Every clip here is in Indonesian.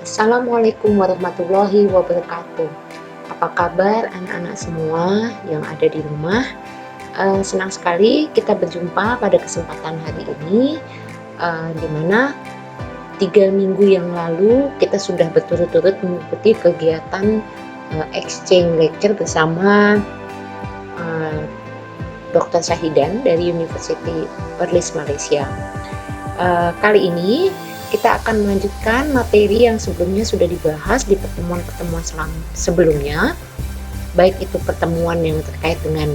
Assalamualaikum warahmatullahi wabarakatuh. Apa kabar anak-anak semua yang ada di rumah? Senang sekali kita berjumpa pada kesempatan hari ini, di mana 3 minggu yang lalu kita sudah berturut-turut mengikuti kegiatan exchange lecture bersama Dr. Syahidan dari University Perlis Malaysia. Kali ini kita akan melanjutkan materi yang sebelumnya sudah dibahas di pertemuan-pertemuan sebelumnya, baik itu pertemuan yang terkait dengan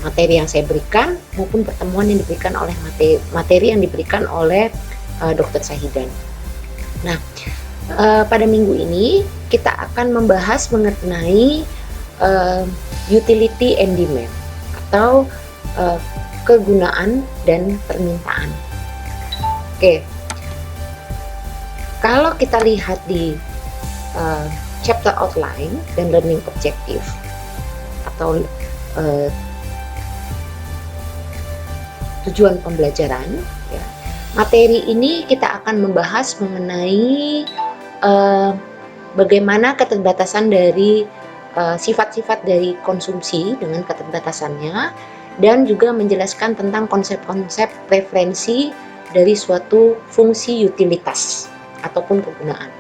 materi yang saya berikan maupun pertemuan yang diberikan oleh materi yang diberikan oleh Dr. Syahidan. Nah, pada minggu ini kita akan membahas mengenai utility and demand atau kegunaan dan permintaan. Oke. Kalau kita lihat di chapter outline dan learning objective atau tujuan pembelajaran, ya, materi ini kita akan membahas mengenai bagaimana keterbatasan dari sifat-sifat dari konsumsi dengan keterbatasannya, dan juga menjelaskan tentang konsep-konsep preferensi dari suatu fungsi utilitas ataupun kegunaan.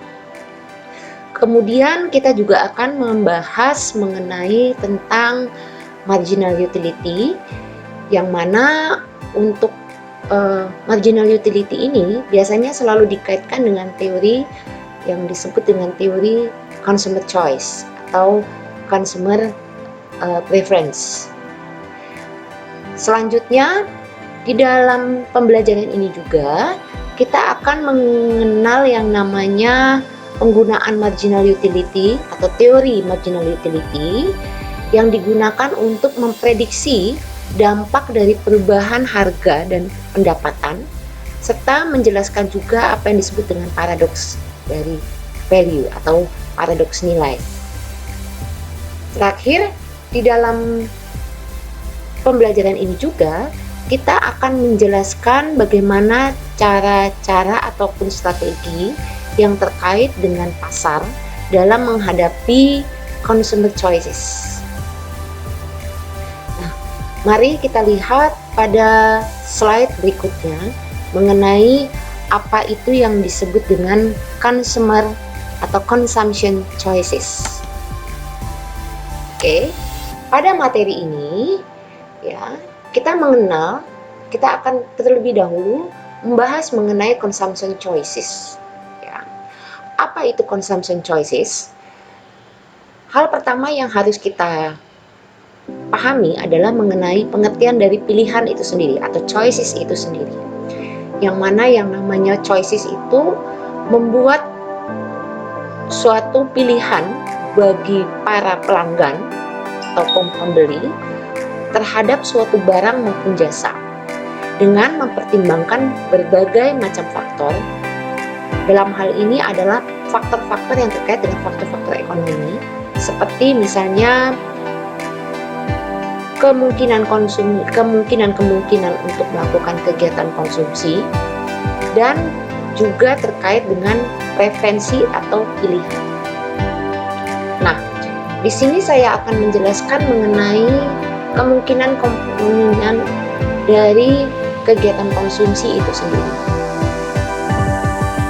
Kemudian kita juga akan membahas mengenai tentang marginal utility, yang mana untuk marginal utility ini biasanya selalu dikaitkan dengan teori yang disebut dengan teori consumer choice atau consumer preference. Selanjutnya, di dalam pembelajaran ini juga kita akan mengenal yang namanya penggunaan marginal utility atau teori marginal utility yang digunakan untuk memprediksi dampak dari perubahan harga dan pendapatan, serta menjelaskan juga apa yang disebut dengan paradoks dari value atau paradoks nilai. Terakhir, di dalam pembelajaran ini juga kita akan menjelaskan bagaimana cara-cara ataupun strategi yang terkait dengan pasar dalam menghadapi consumer choices. Nah, mari kita lihat pada slide berikutnya mengenai apa itu yang disebut dengan consumer atau consumption choices. Oke, pada materi ini ya, kita akan terlebih dahulu membahas mengenai consumption choices. Ya. Apa itu consumption choices? Hal pertama yang harus kita pahami adalah mengenai pengertian dari pilihan itu sendiri atau choices itu sendiri. Yang mana yang namanya choices itu membuat suatu pilihan bagi para pelanggan atau pembeli terhadap suatu barang maupun jasa dengan mempertimbangkan berbagai macam faktor. Dalam hal ini adalah faktor-faktor yang terkait dengan faktor-faktor ekonomi, seperti misalnya kemungkinan untuk melakukan kegiatan konsumsi, dan juga terkait dengan preferensi atau pilihan. Nah, di sini saya akan menjelaskan mengenai kemungkinan dari kegiatan konsumsi itu sendiri.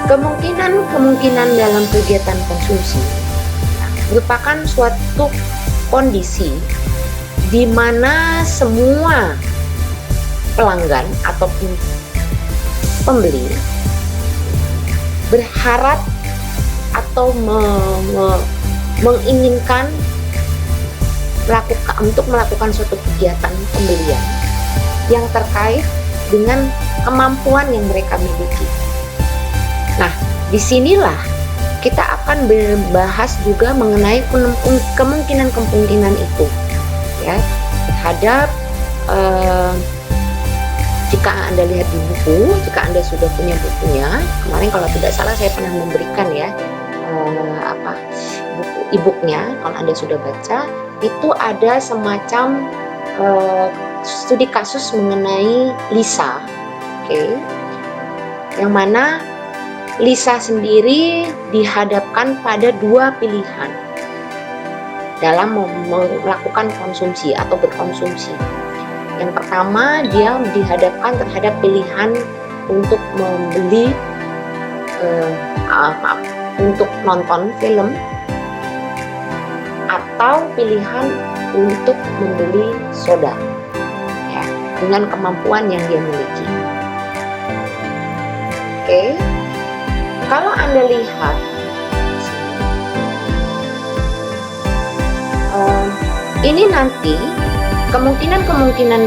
Kemungkinan dalam kegiatan konsumsi merupakan suatu kondisi di mana semua pelanggan ataupun pembeli berharap atau menginginkan untuk melakukan suatu kegiatan pembelian yang terkait dengan kemampuan yang mereka miliki. Nah, disinilah kita akan membahas juga mengenai kemungkinan itu, ya, terhadap jika Anda lihat di buku, jika Anda sudah punya bukunya, kemarin kalau tidak salah saya pernah memberikan ya buku e-booknya, kalau Anda sudah baca, itu ada semacam studi kasus mengenai Lisa, yang mana Lisa sendiri dihadapkan pada dua pilihan dalam melakukan konsumsi atau berkonsumsi. Yang pertama, dia dihadapkan terhadap pilihan untuk membeli untuk nonton film, atau pilihan untuk membeli soda, ya, dengan kemampuan yang dia miliki. Oke, kalau Anda lihat ini nanti kemungkinan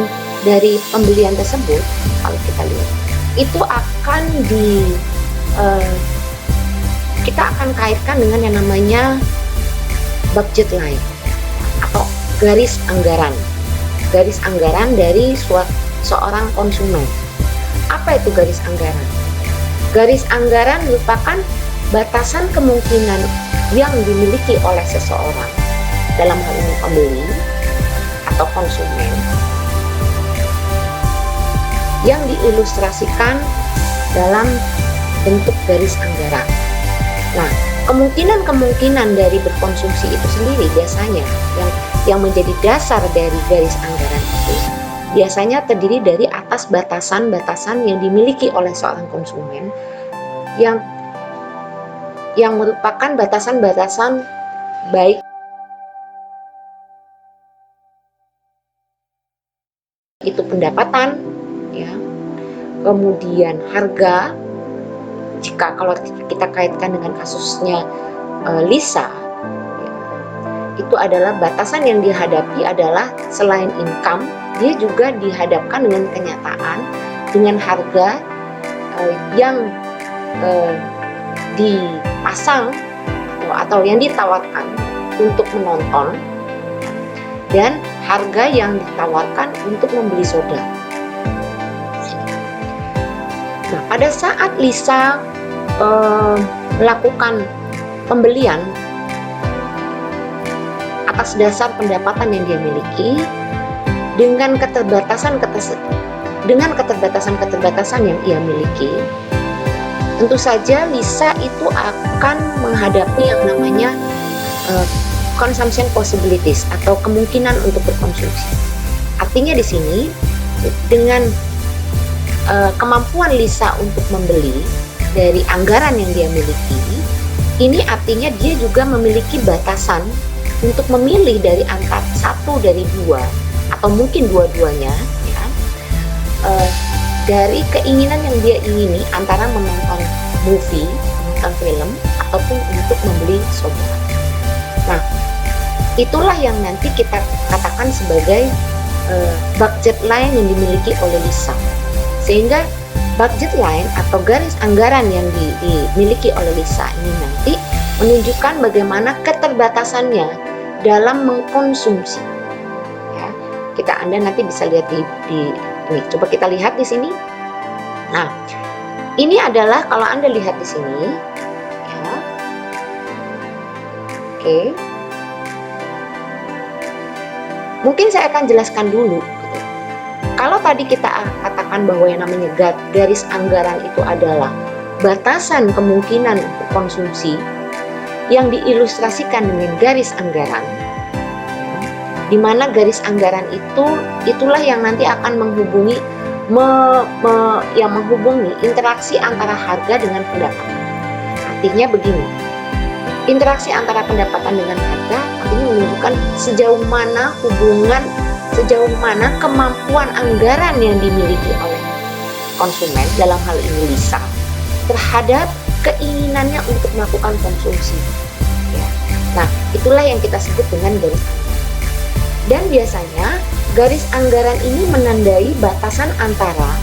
dari pembelian tersebut, kalau kita lihat itu akan kita akan kaitkan dengan yang namanya budget line atau garis anggaran dari seorang konsumen. Apa itu garis anggaran? Garis anggaran merupakan batasan kemungkinan yang dimiliki oleh seseorang, dalam hal ini pembeli atau konsumen, yang diilustrasikan dalam bentuk garis anggaran. Nah, kemungkinan dari berkonsumsi itu sendiri biasanya yang menjadi dasar dari garis anggaran itu biasanya terdiri dari atas batasan-batasan yang dimiliki oleh seorang konsumen yang merupakan batasan-batasan baik itu pendapatan, ya, kemudian harga. Kalau kita kaitkan dengan kasusnya Lisa, ya, itu adalah batasan yang dihadapi adalah selain income, dia juga dihadapkan dengan kenyataan, dengan harga yang dipasang atau yang ditawarkan untuk menonton, dan harga yang ditawarkan untuk membeli soda. Nah, pada saat Lisa melakukan pembelian atas dasar pendapatan yang dia miliki dengan keterbatasan yang ia miliki, tentu saja Lisa itu akan menghadapi yang namanya consumption possibilities atau kemungkinan untuk berkonsumsi. Artinya di sini dengan kemampuan Lisa untuk membeli dari anggaran yang dia miliki, ini artinya dia juga memiliki batasan untuk memilih dari antara satu dari dua atau mungkin dua-duanya, ya, dari keinginan yang dia ingini antara menonton movie, menonton film, ataupun untuk membeli soda. Nah, itulah yang nanti kita katakan sebagai budget line yang dimiliki oleh Lisa. Sehingga budget line atau garis anggaran yang dimiliki oleh Lisa ini nanti menunjukkan bagaimana keterbatasannya dalam mengkonsumsi. Ya, Anda nanti bisa lihat di ini. Coba kita lihat di sini. Nah, ini adalah kalau Anda lihat di sini, ya. Oke. Mungkin saya akan jelaskan dulu. Kalau tadi kita katakan bahwa yang namanya garis anggaran itu itulah batasan kemungkinan untuk konsumsi yang diilustrasikan dengan garis anggaran, di mana garis anggaran itulah yang nanti akan menghubungi interaksi antara harga dengan pendapatan. Artinya begini, interaksi antara pendapatan dengan harga artinya menunjukkan sejauh mana kemampuan anggaran yang dimiliki oleh konsumen, dalam hal ini Lisa, terhadap keinginannya untuk melakukan konsumsi. Ya. Nah, itulah yang kita sebut dengan garis anggaran. Dan biasanya garis anggaran ini menandai batasan antara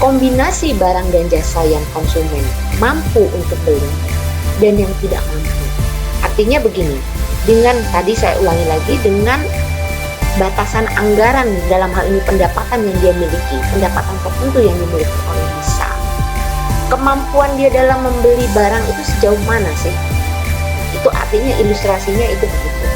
kombinasi barang dan jasa yang konsumen mampu untuk beli dan yang tidak mampu. Artinya begini, dengan tadi saya ulangi lagi, dengan batasan anggaran dalam hal ini pendapatan yang dia miliki, pendapatan tertentu yang dimiliki oleh Lisa, kemampuan dia dalam membeli barang itu sejauh mana sih? Itu artinya ilustrasinya itu begitu.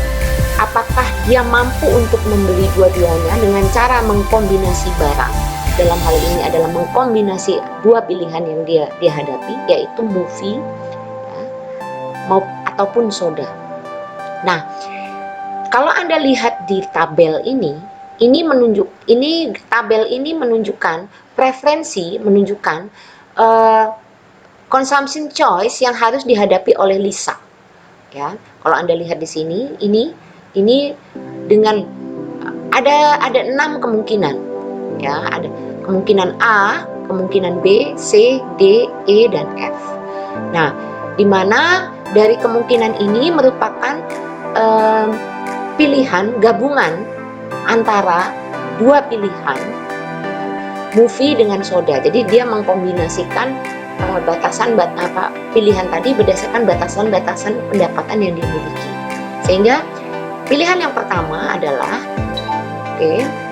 Apakah dia mampu untuk membeli dua-duanya dengan cara mengkombinasi barang dalam hal ini adalah mengkombinasi dua pilihan yang dia hadapi, yaitu movie ya, ataupun soda. Nah, kalau Anda lihat di tabel ini tabel ini menunjukkan preferensi, menunjukkan consumption choice yang harus dihadapi oleh Lisa. Ya, kalau Anda lihat di sini, ini dengan ada 6 kemungkinan. Ya, ada kemungkinan A, kemungkinan B, C, D, E, dan F. Nah, di mana dari kemungkinan ini merupakan pilihan gabungan antara dua pilihan, movie dengan soda. Jadi dia mengkombinasikan pilihan tadi berdasarkan batasan-batasan pendapatan yang dimiliki. Sehingga pilihan yang pertama adalah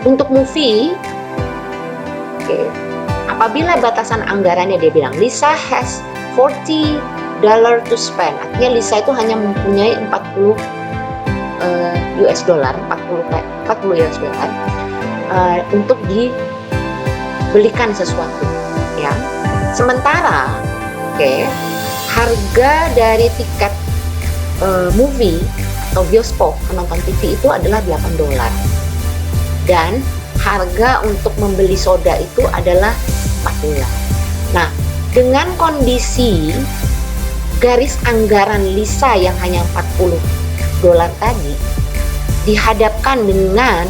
untuk movie, apabila batasan anggarannya, dia bilang Lisa has $40 to spend. Artinya Lisa itu hanya mempunyai 40 US dollar, 40 US dollar untuk dibelikan sesuatu, ya. Sementara harga dari tiket movie atau bioskop menonton TV itu adalah $8, dan harga untuk membeli soda itu adalah $4. Nah, dengan kondisi garis anggaran Lisa yang hanya $40 tadi dihadapkan dengan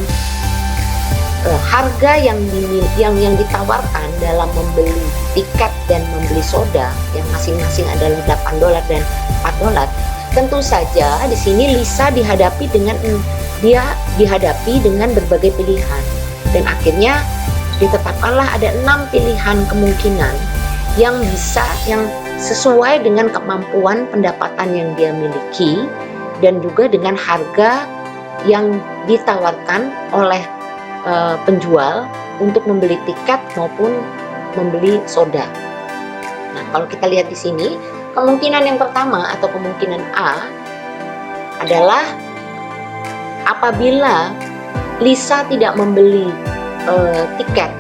harga yang ditawarkan dalam membeli tiket dan membeli soda yang masing-masing adalah $8 dan $4, tentu saja di sini Lisa dihadapi dengan berbagai pilihan, dan akhirnya ditetapkanlah ada 6 pilihan kemungkinan yang sesuai dengan kemampuan pendapatan yang dia miliki dan juga dengan harga yang ditawarkan oleh penjual untuk membeli tiket maupun membeli soda. Nah, kalau kita lihat di sini, kemungkinan yang pertama atau kemungkinan A adalah apabila Lisa tidak membeli tiket,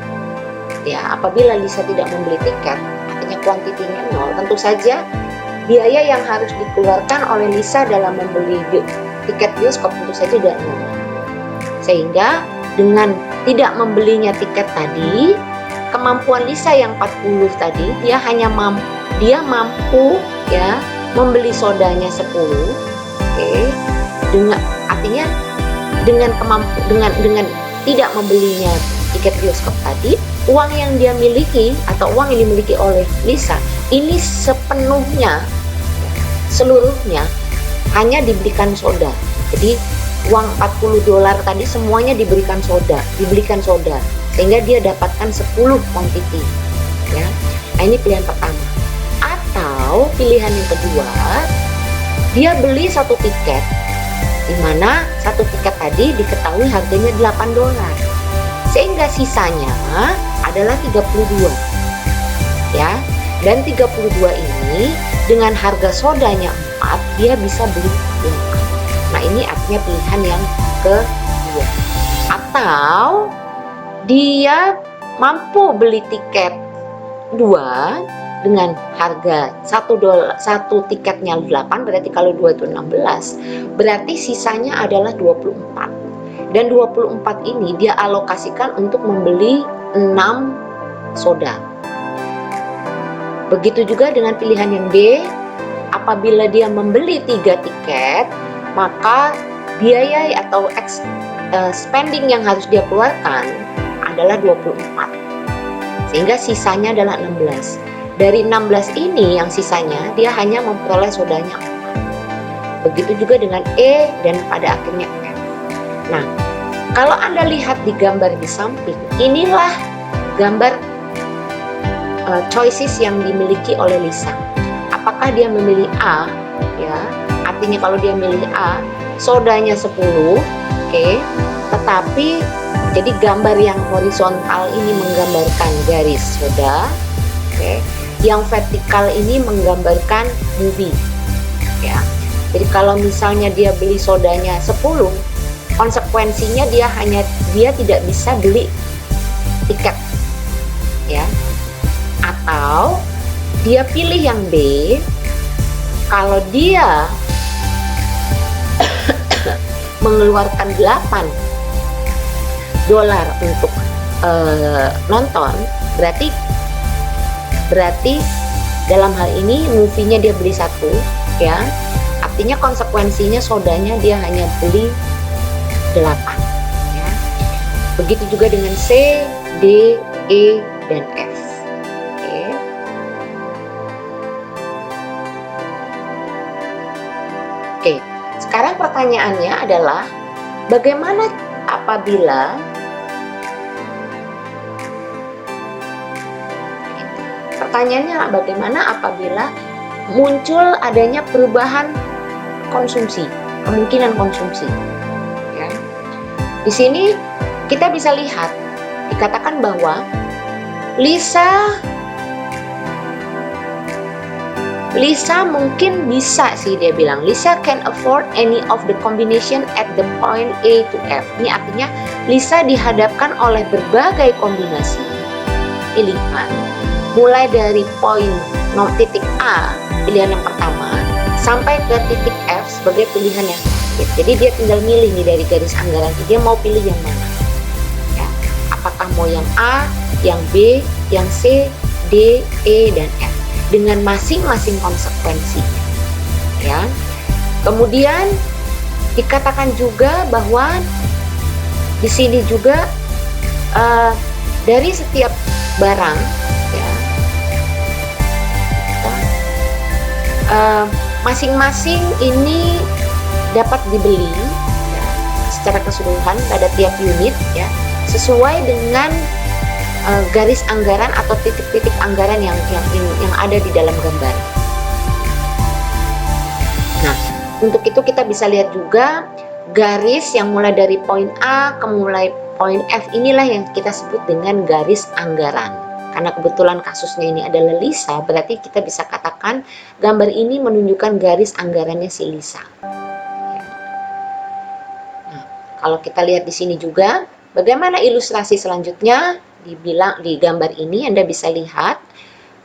ya, apabila Lisa tidak membeli tiket, artinya kuantitinya 0, tentu saja biaya yang harus dikeluarkan oleh Lisa dalam membeli tiket bioskop tentu saja sudah 0. Sehingga dengan tidak membelinya tiket tadi, kemampuan Lisa yang 40 tadi, dia mampu ya membeli sodanya 10. Artinya dengan tidak membelinya tiket bioskop tadi, uang yang dia miliki atau uang yang dimiliki oleh Lisa ini seluruhnya hanya diberikan soda. Jadi uang $40 tadi semuanya dibelikan soda, sehingga dia dapatkan 10 quantity, ya. Nah, ini pilihan pertama. Atau pilihan yang kedua, dia beli satu tiket, di mana satu tiket tadi diketahui harganya $8, sehingga sisanya adalah 32, ya. Dan 32 ini dengan harga sodanya 4, dia bisa beli 8. Nah, ini artinya pilihan yang kedua. Atau dia mampu beli tiket 2 dengan harga satu tiketnya 8, berarti kalau 2 itu 16, berarti sisanya adalah 24. Dan 24 ini dia alokasikan untuk membeli 6 soda. Begitu juga dengan pilihan yang B, apabila dia membeli 3 tiket, maka biaya atau spending yang harus dia keluarkan adalah 24, sehingga sisanya adalah 16. Dari 16 ini yang sisanya dia hanya memperoleh sodanya 4. Begitu juga dengan E dan pada akhirnya F. Nah, kalau Anda lihat di gambar di samping, inilah gambar choices yang dimiliki oleh Lisa. Apakah dia memilih A, ya? Artinya kalau dia milih A, sodanya 10, tetapi jadi gambar yang horizontal ini menggambarkan garis soda, yang vertikal ini menggambarkan movie, ya. Jadi kalau misalnya dia beli sodanya 10, konsekuensinya dia tidak bisa beli tiket ya. Atau dia pilih yang B, kalau dia mengeluarkan 8 dolar untuk nonton, berarti dalam hal ini movie-nya dia beli 1 ya, artinya konsekuensinya sodanya dia hanya beli 8 ya. Begitu juga dengan C, D, E, dan F. Oke, sekarang pertanyaannya adalah bagaimana apabila muncul adanya perubahan konsumsi, kemungkinan konsumsi. Ya. Di sini kita bisa lihat, dikatakan bahwa Lisa mungkin bisa sih, dia bilang Lisa can afford any of the combination at the point A to F. Ini artinya Lisa dihadapkan oleh berbagai kombinasi pilihan, mulai dari poin titik A, pilihan yang pertama, sampai ke titik F sebagai pilihan yang terakhir. Jadi dia tinggal milih nih dari garis anggaran, dia mau pilih yang mana ya. Apakah mau yang A, yang B, yang C, D, E, dan F dengan masing-masing konsekuensinya ya. Kemudian dikatakan juga bahwa di sini juga dari setiap barang ya, masing-masing ini dapat dibeli ya, secara keseluruhan pada tiap unit ya, sesuai dengan garis anggaran atau titik-titik anggaran yang ada di dalam gambar. Nah, untuk itu kita bisa lihat juga garis yang mulai dari poin A ke mulai poin F, inilah yang kita sebut dengan garis anggaran. Karena kebetulan kasusnya ini adalah Lisa, berarti kita bisa katakan gambar ini menunjukkan garis anggarannya si Lisa. Nah, kalau kita lihat di sini juga, bagaimana ilustrasi selanjutnya? Dibilang di gambar ini Anda bisa lihat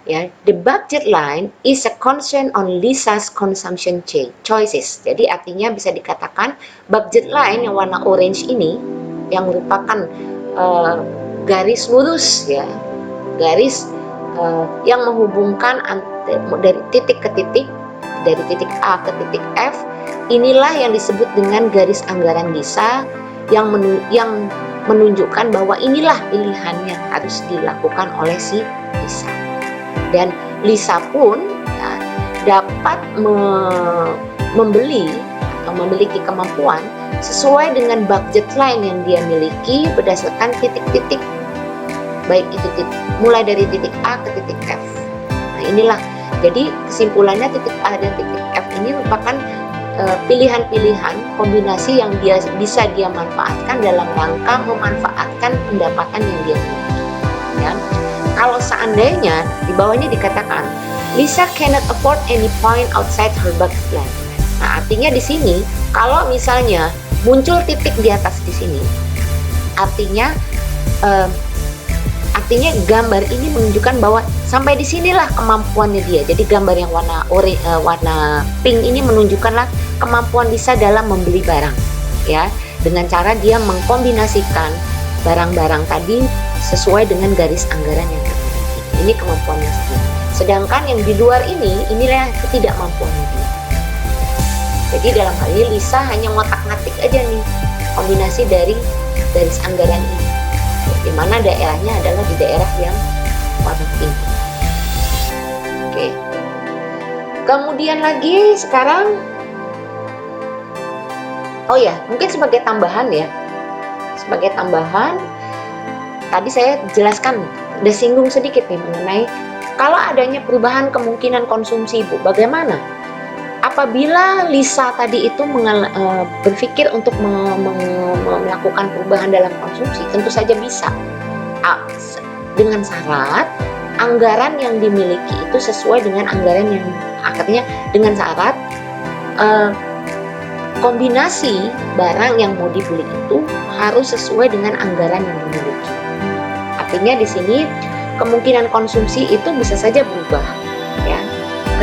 ya, the budget line is a constraint on Lisa's consumption choices. Jadi artinya bisa dikatakan budget line yang warna orange ini yang merupakan garis lurus ya, garis yang menghubungkan dari titik ke titik, dari titik A ke titik F, inilah yang disebut dengan garis anggaran Lisa yang menunjukkan bahwa inilah pilihan yang harus dilakukan oleh si Lisa. Dan Lisa pun ya, dapat membeli atau memiliki kemampuan sesuai dengan budget line yang dia miliki berdasarkan titik-titik, baik itu mulai dari titik A ke titik F. Nah inilah, jadi kesimpulannya titik A dan titik F ini merupakan pilihan-pilihan kombinasi yang bisa dia manfaatkan dalam rangka memanfaatkan pendapatan yang dia miliki ya. Kalau seandainya di bawahnya dikatakan Lisa cannot afford any point outside her budget line. Nah, artinya di sini kalau misalnya muncul titik di atas di sini, artinya gambar ini menunjukkan bahwa sampai di sinilah kemampuannya dia. Jadi gambar yang warna pink ini menunjukkanlah kemampuan Lisa dalam membeli barang ya, dengan cara dia mengkombinasikan barang-barang tadi sesuai dengan garis anggaran yang dimiliki. Ini kemampuannya sendiri. Sedangkan yang di luar ini, inilah yang ketidakmampuannya dia. Jadi dalam hal ini Lisa hanya ngotak-ngatik aja nih kombinasi dari garis anggaran ini, di mana daerahnya adalah di daerah yang warna pink. Oke. Kemudian lagi sekarang, oh ya, mungkin sebagai tambahan ya, tadi saya jelaskan, udah singgung sedikit nih mengenai kalau adanya perubahan kemungkinan konsumsi Bu, bagaimana? Apabila Lisa tadi itu berpikir untuk melakukan perubahan dalam konsumsi, tentu saja bisa, dengan syarat anggaran yang dimiliki itu sesuai dengan anggaran yang, akhirnya dengan syarat kombinasi barang yang mau dibeli itu harus sesuai dengan anggaran yang dimiliki. Artinya di sini kemungkinan konsumsi itu bisa saja berubah ya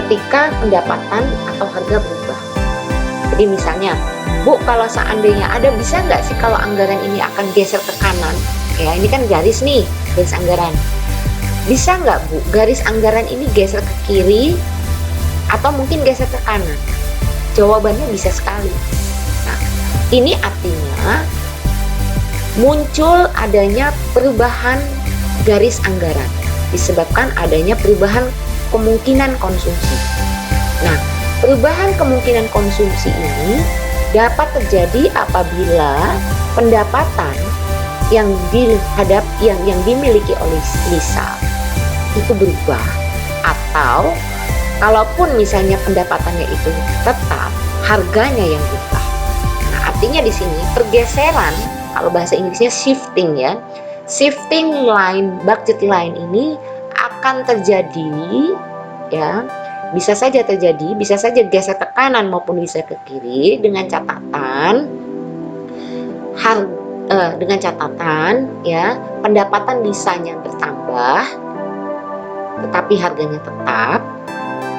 ketika pendapatan atau harga berubah. Jadi misalnya, Bu, kalau seandainya ada, bisa nggak sih kalau anggaran ini akan geser ke kanan? Ya, ini kan garis nih, garis anggaran. Bisa nggak, Bu, garis anggaran ini geser ke kiri atau mungkin geser ke kanan? Jawabannya bisa sekali. Nah, ini artinya muncul adanya perubahan garis anggaran disebabkan adanya perubahan kemungkinan konsumsi. Nah, perubahan kemungkinan konsumsi ini dapat terjadi apabila pendapatan yang dimiliki oleh Lisa itu berubah, atau kalaupun misalnya pendapatannya itu tetap, harganya yang berubah. Nah, artinya di sini pergeseran, kalau bahasa Inggrisnya shifting ya, shifting line, budget line ini akan terjadi ya, bisa saja terjadi, bisa saja geser ke kanan maupun bisa ke kiri dengan catatan ya, pendapatan Lisanya bertambah tetapi harganya tetap,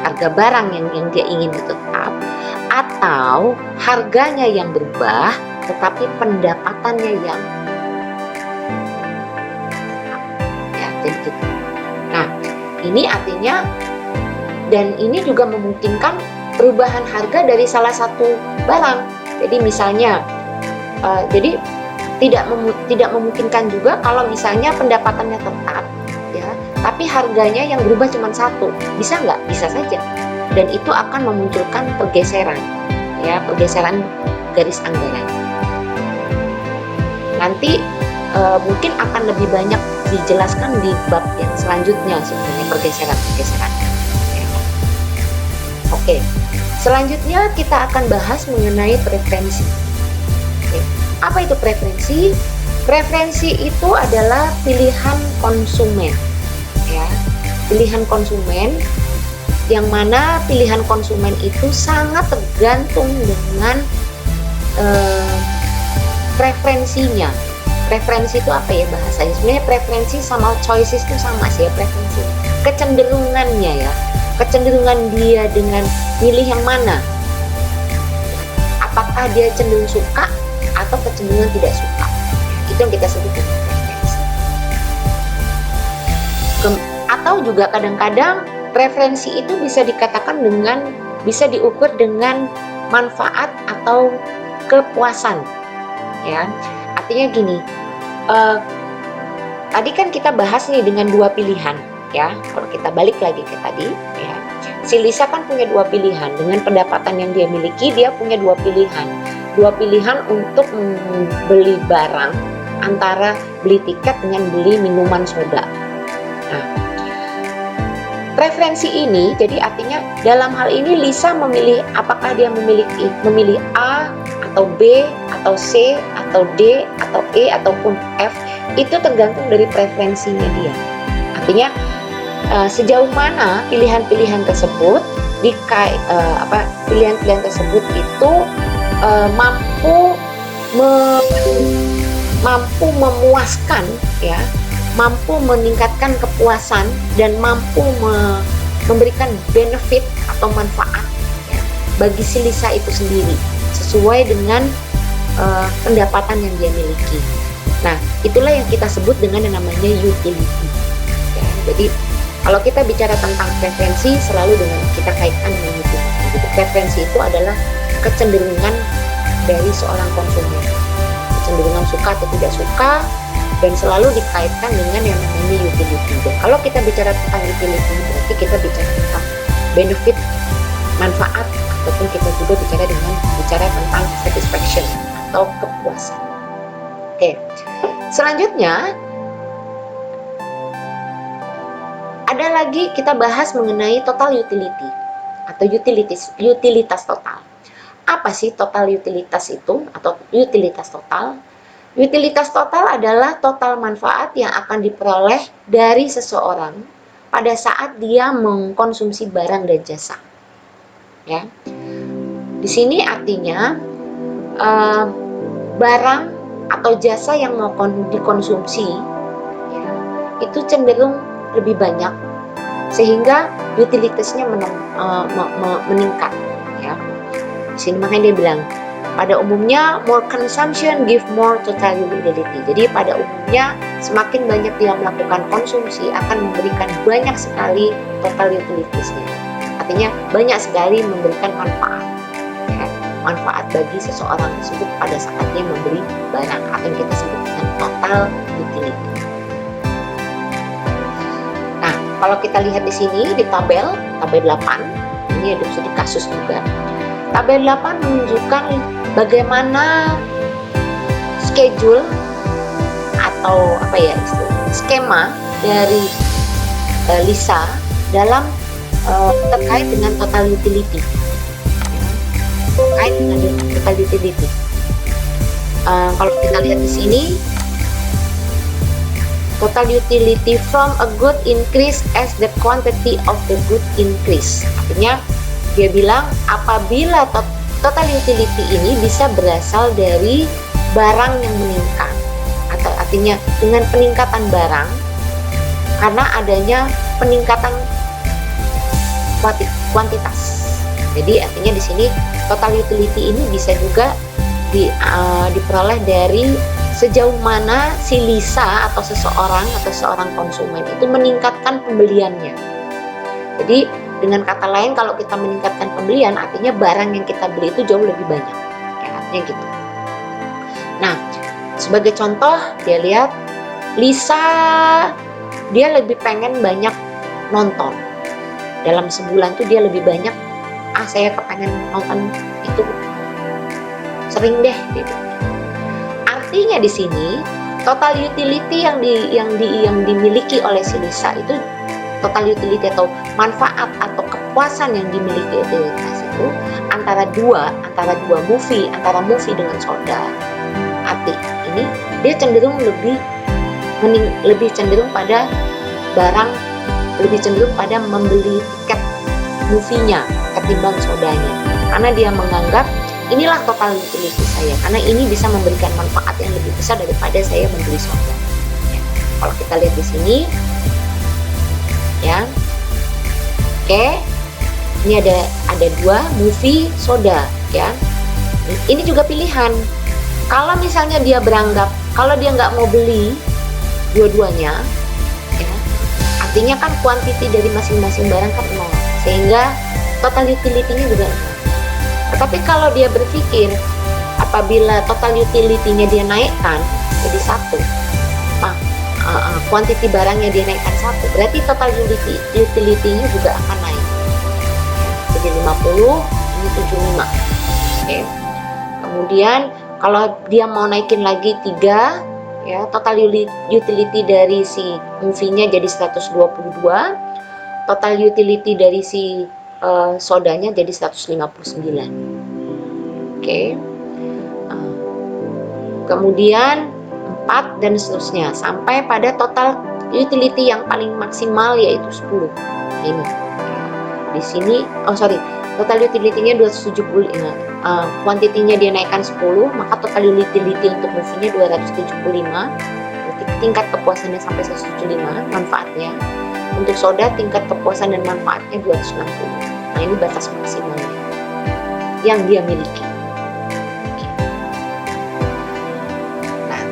harga barang yang dia ingin tetap, atau harganya yang berubah tetapi pendapatannya yang ya, jadi gitu. Nah, ini artinya, dan ini juga memungkinkan perubahan harga dari salah satu barang. Jadi misalnya, jadi tidak memungkinkan juga kalau misalnya pendapatannya tetap, ya, tapi harganya yang berubah cuma satu. Bisa nggak? Bisa saja. Dan itu akan memunculkan pergeseran, ya, pergeseran garis anggaran. Nanti mungkin akan lebih banyak dijelaskan di bab yang selanjutnya sebenarnya pergeseran-pergeseran. Oke, selanjutnya kita akan bahas mengenai preferensi. Oke. Apa itu preferensi? Preferensi itu adalah pilihan konsumen, ya, pilihan konsumen, yang mana pilihan konsumen itu sangat tergantung dengan preferensinya. Preferensi itu apa ya bahasanya? Sebenarnya preferensi sama choices itu sama sih ya, preferensi. Kecenderungannya ya, kecenderungan dia dengan pilih yang mana. Apakah dia cenderung suka atau kecenderungan tidak suka. Itu yang kita sebut dengan preferensi. Atau juga kadang-kadang preferensi itu bisa dikatakan dengan, bisa diukur dengan manfaat atau kepuasan, ya. Artinya gini, tadi kan kita bahas nih dengan dua pilihan, ya. Kalau kita balik lagi ke tadi, ya, si Lisa kan punya dua pilihan. Dengan pendapatan yang dia miliki, dia punya dua pilihan untuk membeli barang, antara beli tiket dengan beli minuman soda. Nah, preferensi ini jadi artinya dalam hal ini Lisa memilih apakah dia memilih A atau B atau C atau D atau E ataupun F, itu tergantung dari preferensinya dia. Artinya sejauh mana pilihan-pilihan tersebut pilihan-pilihan tersebut itu mampu memuaskan, ya, mampu meningkatkan kepuasan dan mampu memberikan benefit atau manfaat, ya, bagi si Lisa itu sendiri sesuai dengan pendapatan yang dia miliki. Nah, itulah yang kita sebut dengan yang namanya utility, ya. Jadi kalau kita bicara tentang preferensi, selalu dengan kita kaitkan dengan utility. Jadi preferensi itu adalah kecenderungan dari seorang konsumen, kecenderungan suka atau tidak suka, dan selalu dikaitkan dengan yang namanya utility. Dan kalau kita bicara tentang utility, berarti kita bicara tentang benefit, manfaat, ataupun kita juga bicara tentang satisfaction atau kepuasan. Oke, selanjutnya ada lagi kita bahas mengenai total utility atau utilitas total. Apa sih total utilitas itu atau utilitas total? Utilitas total adalah total manfaat yang akan diperoleh dari seseorang pada saat dia mengkonsumsi barang dan jasa. Ya, di sini artinya barang atau jasa yang mau dikonsumsi, ya, itu cenderung lebih banyak sehingga utilitasnya meningkat ya. Di sini makanya dia bilang pada umumnya more consumption give more total utility. Jadi pada umumnya semakin banyak dia melakukan konsumsi akan memberikan banyak sekali total utilitiesnya. Artinya banyak sekali memberikan manfaat ya, manfaat bagi seseorang tersebut pada saat dia membeli barang atau yang kita sebut dengan total utility. Nah, kalau kita lihat di sini di tabel 8, ini ada studi kasus juga. Tabel 8 menunjukkan bagaimana schedule atau skema dari Lisa dalam terkait dengan total utility. Terkait dengan total utility. Kalau kita lihat di sini, total utility from a good increase as the quantity of the good increase. Artinya dia bilang apabila total utility ini bisa berasal dari barang yang meningkat, atau artinya dengan peningkatan barang karena adanya peningkatan kuantitas. Jadi artinya di sini total utility ini bisa juga diperoleh dari sejauh mana si Lisa atau seorang konsumen itu meningkatkan pembeliannya. Jadi dengan kata lain, kalau kita meningkatkan pembelian, artinya barang yang kita beli itu jauh lebih banyak. Ya, artinya gitu. Nah, sebagai contoh, dia lihat Lisa, dia lebih pengen banyak nonton. Dalam sebulan tuh dia lebih banyak, saya kepengen nonton itu sering deh. Gitu. Artinya di sini total utility yang dimiliki oleh si Lisa itu, total utility atau manfaat atau kepuasan yang dimiliki utilitas itu antara dua movie, antara movie dengan soda. Arti ini dia cenderung lebih cenderung pada barang, lebih cenderung pada membeli tiket movie-nya ketimbang sodanya, karena dia menganggap inilah total utility saya, karena ini bisa memberikan manfaat yang lebih besar daripada saya membeli soda. Ya. Kalau kita lihat di sini, ya, oke, ini ada 2 movie soda, ya. Ini juga pilihan. Kalau misalnya dia beranggap, kalau dia nggak mau beli dua-duanya, ya, artinya kan kuantiti dari masing-masing barang kan 0, sehingga total utility-nya juga 0. Tetapi kalau dia berpikir apabila total utility-nya dia naikkan jadi 1, kuantiti barangnya dia naikkan 1, berarti total utility-nya juga akan naik. Jadi 50, ini 75. Oke. Kemudian kalau dia mau naikin lagi 3, ya, total utility dari si movie-nya jadi 122, total utility dari si sodanya jadi 159. Oke. Kemudian 4 dan seterusnya sampai pada total utility yang paling maksimal yaitu 10. Nah, ini. Di sini total utility-nya 275. Kuantitinya dia naikkan 10, maka total utility untuk movie-nya 275. Tingkat kepuasannya sampai 175 manfaatnya. Untuk soda tingkat kepuasan dan manfaatnya 260. Nah, ini batas maksimalnya yang dia miliki. Oke. Nah,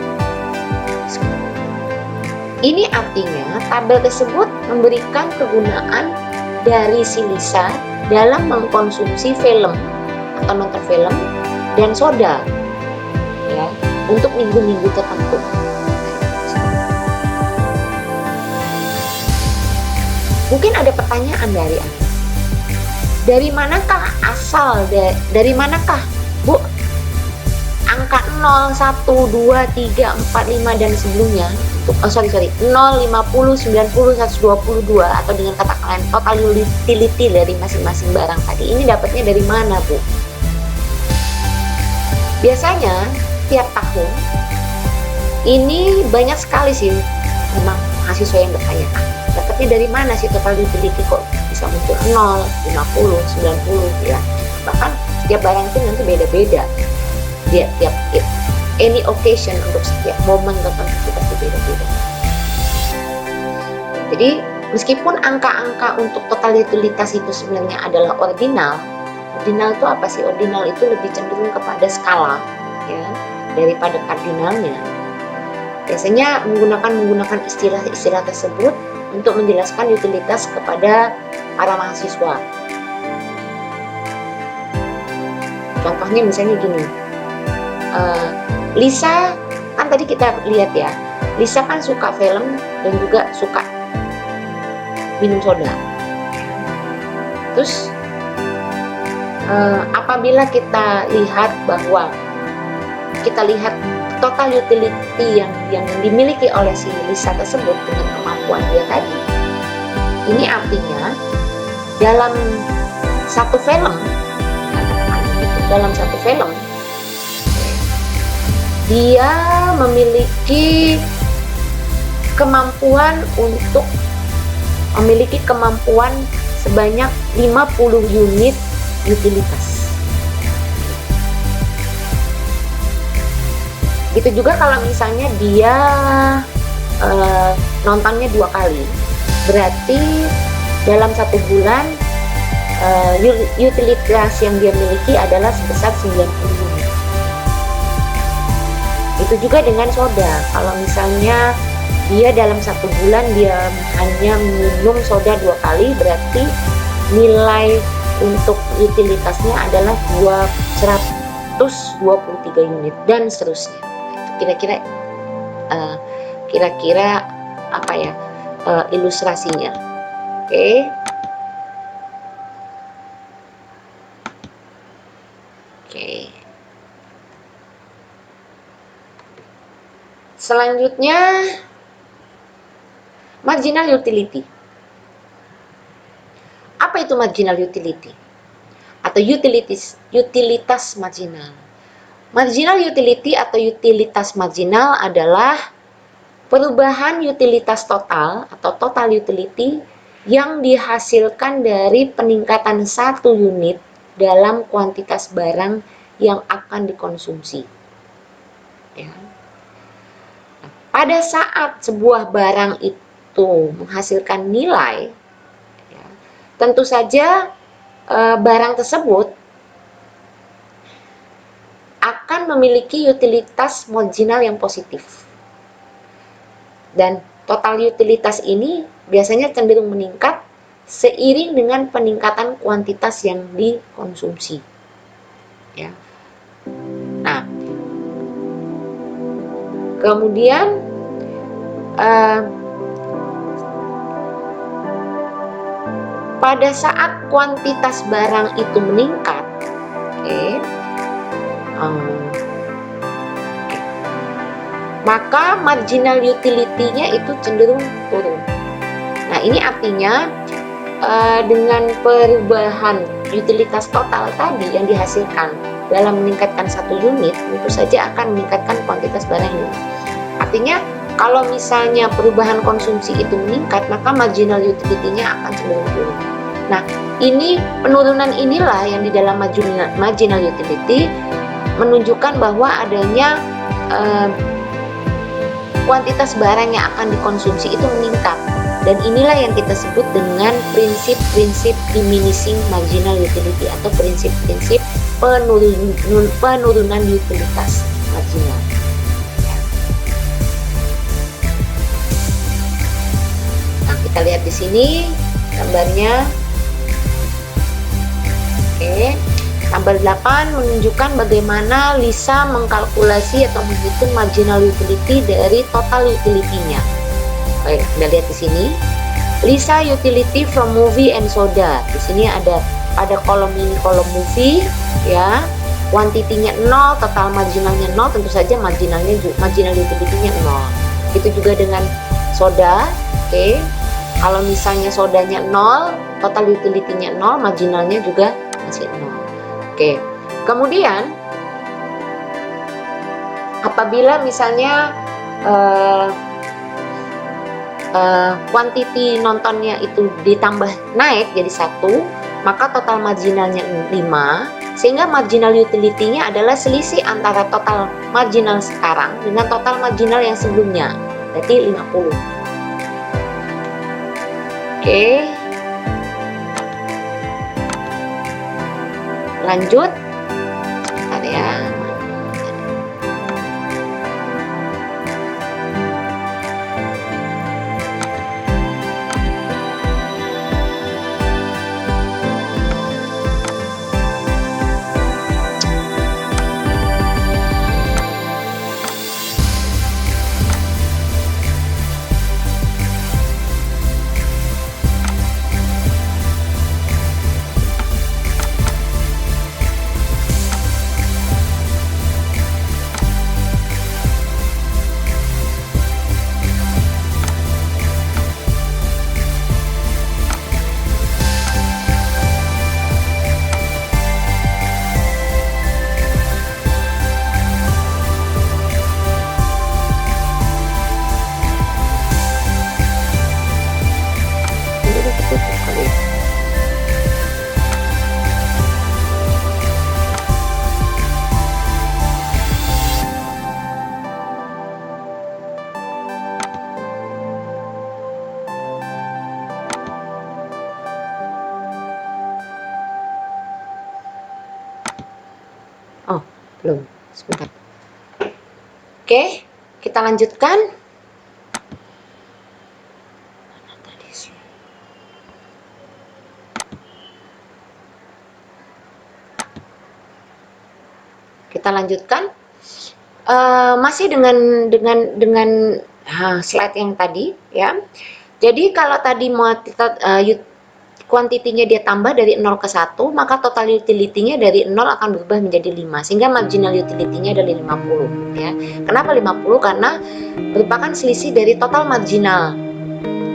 ini artinya tabel tersebut memberikan kegunaan dari si Lisa dalam mengkonsumsi film atau nonton film dan soda, ya, untuk minggu-minggu tertentu. Mungkin ada pertanyaan dari Anda. Dari manakah Bu, angka 0, 1, 2, 3, 4, 5 dan sebelumnya, 0, 50, 90, 122 atau dengan kata lain total utility dari masing-masing barang tadi, ini dapatnya dari mana, Bu? Biasanya tiap tahun ini banyak sekali sih memang mahasiswa yang bertanya, dapatnya dari mana sih total utility kok bisa muncul 0, 50, 90 ya. Bahkan setiap barang itu nanti beda-beda. Tiap any occasion, untuk setiap momen tertentu itu pasti beda-beda. Jadi Meskipun angka-angka untuk total utilitas itu sebenarnya adalah ordinal. Ordinal itu apa sih? Ordinal itu lebih cenderung kepada skala, ya, daripada kardinalnya. Biasanya menggunakan istilah-istilah tersebut untuk menjelaskan utilitas kepada para mahasiswa. Contohnya misalnya gini, Lisa, kan tadi kita lihat ya, Lisa kan suka film dan juga suka minum soda. Terus apabila kita lihat total utility yang dimiliki oleh si Lisa tersebut dengan kemampuan dia tadi, ini artinya dalam satu film dia memiliki kemampuan sebanyak 50 unit utilitas. Gitu juga kalau misalnya dia nontonnya 2 kali, berarti dalam 1 bulan utilitas yang dia miliki adalah sebesar 90 unit. Itu juga dengan soda. Kalau misalnya dia dalam 1 bulan dia hanya minum soda 2 kali, berarti nilai untuk utilitasnya adalah 123 unit dan seterusnya. Kira-kira apa ya ilustrasinya. Oke. Selanjutnya, marginal utility. Apa itu marginal utility? Atau utilitas marginal. Marginal utility atau utilitas marginal adalah perubahan utilitas total atau total utility yang dihasilkan dari peningkatan 1 unit dalam kuantitas barang yang akan dikonsumsi. Ya. Pada saat sebuah barang itu menghasilkan nilai, ya, tentu saja barang tersebut akan memiliki utilitas marginal yang positif. Dan total utilitas ini biasanya cenderung meningkat seiring dengan peningkatan kuantitas yang dikonsumsi. Ya. Nah, kemudian pada saat kuantitas barang itu meningkat, maka marginal utility-nya itu cenderung turun. Nah, ini artinya dengan perubahan utilitas total tadi yang dihasilkan dalam meningkatkan 1 unit, tentu saja akan meningkatkan kuantitas barang ini. Artinya kalau misalnya perubahan konsumsi itu meningkat, maka marginal utility-nya akan cenderung turun. Nah, ini penurunan inilah yang di dalam marginal utility menunjukkan bahwa adanya kuantitas barang yang akan dikonsumsi itu meningkat. Dan inilah yang kita sebut dengan prinsip-prinsip diminishing marginal utility atau prinsip-prinsip penurunan utilitas marginal. Nah, kita lihat di sini gambarnya. Gambar 8 menunjukkan bagaimana Lisa mengkalkulasi atau menghitung marginal utility dari total utility-nya. Baik, kita lihat di sini. Lisa utility from movie and soda. Di sini ada kolom ini kolom movie, ya. Quantity-nya 0, total marginalnya 0, tentu saja marginal utility-nya 0. Itu juga dengan soda, oke. Kalau misalnya sodanya 0, total utility-nya 0, marginalnya juga masih 0. Oke. Kemudian apabila misalnya quantity nontonnya itu ditambah naik jadi 1, maka total marginalnya 5, sehingga marginal utility-nya adalah selisih antara total marginal sekarang dengan total marginal yang sebelumnya, berarti 50. Oke, lanjut. Bentar ya. Oh, belum. Sebentar. Oke, kita lanjutkan. Mana tadi sih? Kita lanjutkan. Masih dengan slide yang tadi ya. Jadi kalau tadi mau kuantitinya dia tambah dari 0 ke 1, maka total utility-nya dari 0 akan berubah menjadi 5, sehingga marginal utility-nya adalah 50 ya. Kenapa 50? Karena merupakan selisih dari total marginal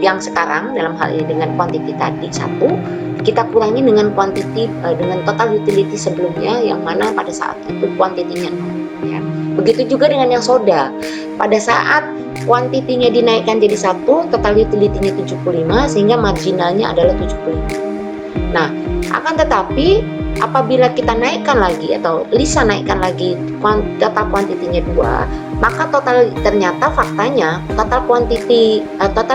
yang sekarang dalam hal ini dengan quantity tadi 1, kita kurangi dengan quantity dengan total utility sebelumnya yang mana pada saat itu kuantitinya 0 ya. Begitu juga dengan yang soda. Pada saat kuantitinya dinaikkan jadi 1, total utility-nya 75, sehingga marginalnya adalah 75. Nah, akan tetapi apabila kita naikkan lagi atau Lisa naikkan lagi total kuantitinya 2, maka ternyata faktanya total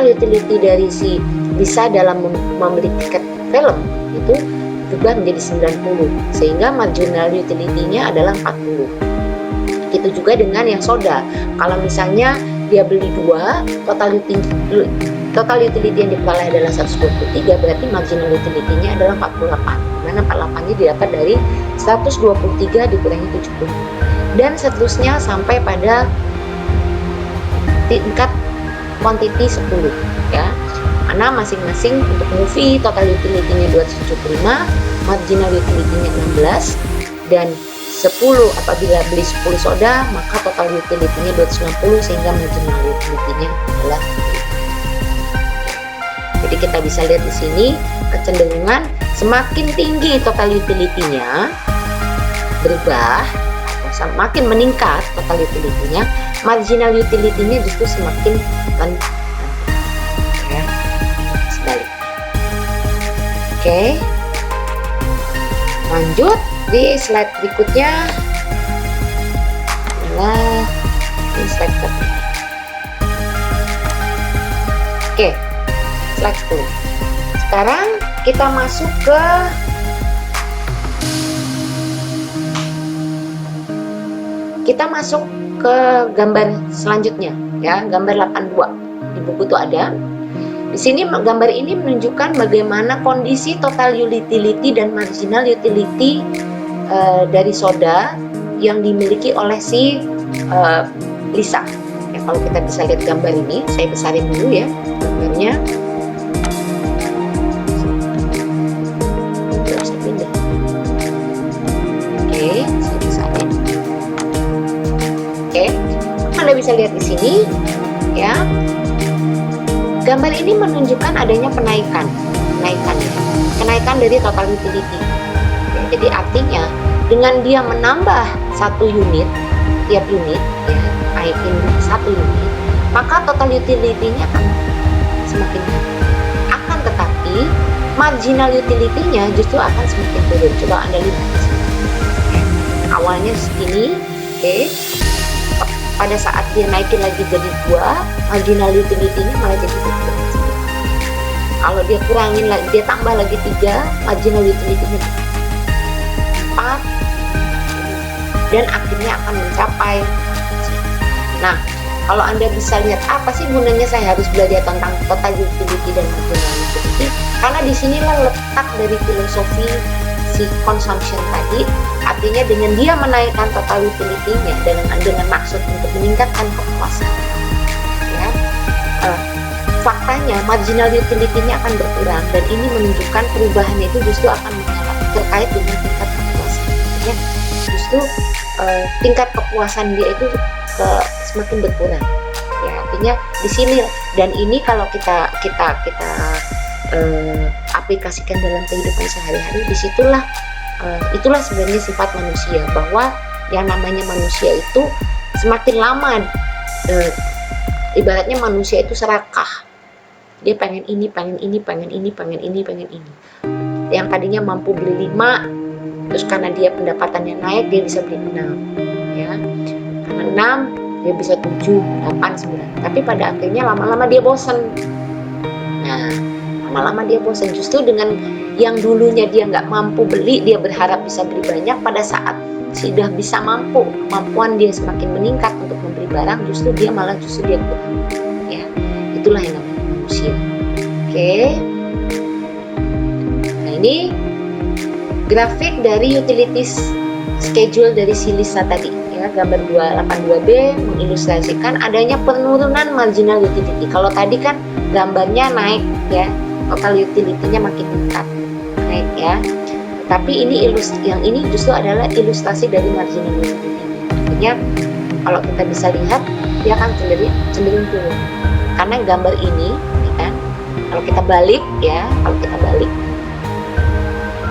utility dari si Lisa dalam membeli tiket film itu juga menjadi 90, sehingga marginal utility-nya adalah 40. Itu juga dengan yang soda. Kalau misalnya dia beli 2, total utility yang diperoleh adalah 123, berarti marginal utility-nya adalah 48. Dimana 48-nya didapat dari 123 dikurangi 70. Dan seterusnya sampai pada tingkat quantity 10 ya. Karena masing-masing untuk movie total utility-nya 275, marginal utility-nya 16, dan 10 apabila beli 10 soda, maka total utility-nya 260, sehingga marginal utility-nya adalah 10. Jadi kita bisa lihat di sini kecenderungan semakin tinggi total utility-nya berubah atau semakin meningkat total utility-nya, marginal utility-nya justru semakin rendah ya. Sebalik. Oke. Lanjut di slide berikutnya adalah di slide berikutnya. Oke, slide 10. Sekarang kita masuk ke gambar selanjutnya ya, gambar 82. Di buku itu ada. Di sini gambar ini menunjukkan bagaimana kondisi total utility dan marginal utility dari soda yang dimiliki oleh si Lisa. Ya, kalau kita bisa lihat gambar ini, saya besarin dulu ya gambarnya. Bisa pindah. Oke, saya besarin. Oke, Anda bisa lihat di sini ya. Gambar ini menunjukkan adanya kenaikan dari total utility. Ya, jadi artinya dengan dia menambah 1 unit tiap unit ya, naikin 1 unit, maka total utility-nya akan semakin naik. Akan tetapi marginal utility-nya justru akan semakin turun. Coba Anda lihat di sini. Awalnya segini, oke. Pada saat dia naikin lagi jadi 2, marginal utility-nya malah jadi 2. Kalau dia kurangin lagi, dia tambah lagi 3, marginal utility-nya 4, dan akhirnya akan mencapai. Nah, kalau Anda bisa lihat apa sih gunanya saya harus belajar tentang total utility dan marginal utility, karena disinilah letak dari filosofi si consumption tadi. Artinya dengan dia menaikkan total utility-nya dengan maksud untuk meningkatkan kepuasan, ya, faktanya marginal utility-nya akan berkurang, dan ini menunjukkan perubahannya itu justru akan terkait dengan tingkat kepuasan. Ya, justru tingkat kepuasan dia itu semakin berkurang. Ya, artinya di sini, dan ini kalau kita aplikasikan dalam kehidupan sehari-hari, disitulah itulah sebenarnya sifat manusia, bahwa yang namanya manusia itu semakin lama ibaratnya manusia itu serakah. Dia pengen ini, pengen ini, pengen ini, pengen ini, pengen ini. Yang tadinya mampu beli 5, terus karena dia pendapatannya naik, dia bisa beli 6, ya. Karena 6, dia bisa 7, 8, 9. Tapi pada akhirnya lama-lama dia bosan. Nah, lama-lama dia bosan. Justru dengan yang dulunya dia nggak mampu beli, dia berharap bisa beli banyak, pada saat sudah bisa mampu, kemampuan dia semakin meningkat untuk membeli barang, justru dia kurang. Ya, itulah yang namanya manusia. Oke. Nah, ini grafik dari utilities schedule dari si Lisa tadi, ya, gambar 282B mengilustrasikan adanya penurunan marginal utility. Kalau tadi kan gambarnya naik, ya, total utility-nya makin meningkat, naik, ya. Tapi ini yang ini justru adalah ilustrasi dari marginal utility. Artinya kalau kita bisa lihat, dia akan cenderung turun. Karena gambar ini, ya kan, kalau kita balik, ya,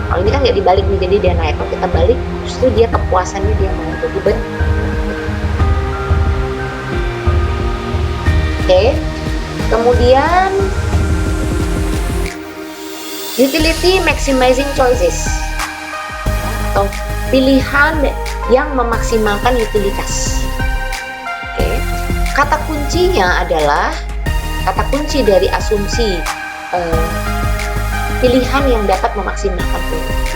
kalau ini kan nggak dibalik nih, jadi dia naik. Kalau kita balik, justru dia kepuasannya dia mau jadi Oke. Kemudian utility maximizing choices, atau pilihan yang memaksimalkan utilitas. Oke. Kata kunci dari asumsi pilihan yang dapat memaksimalkan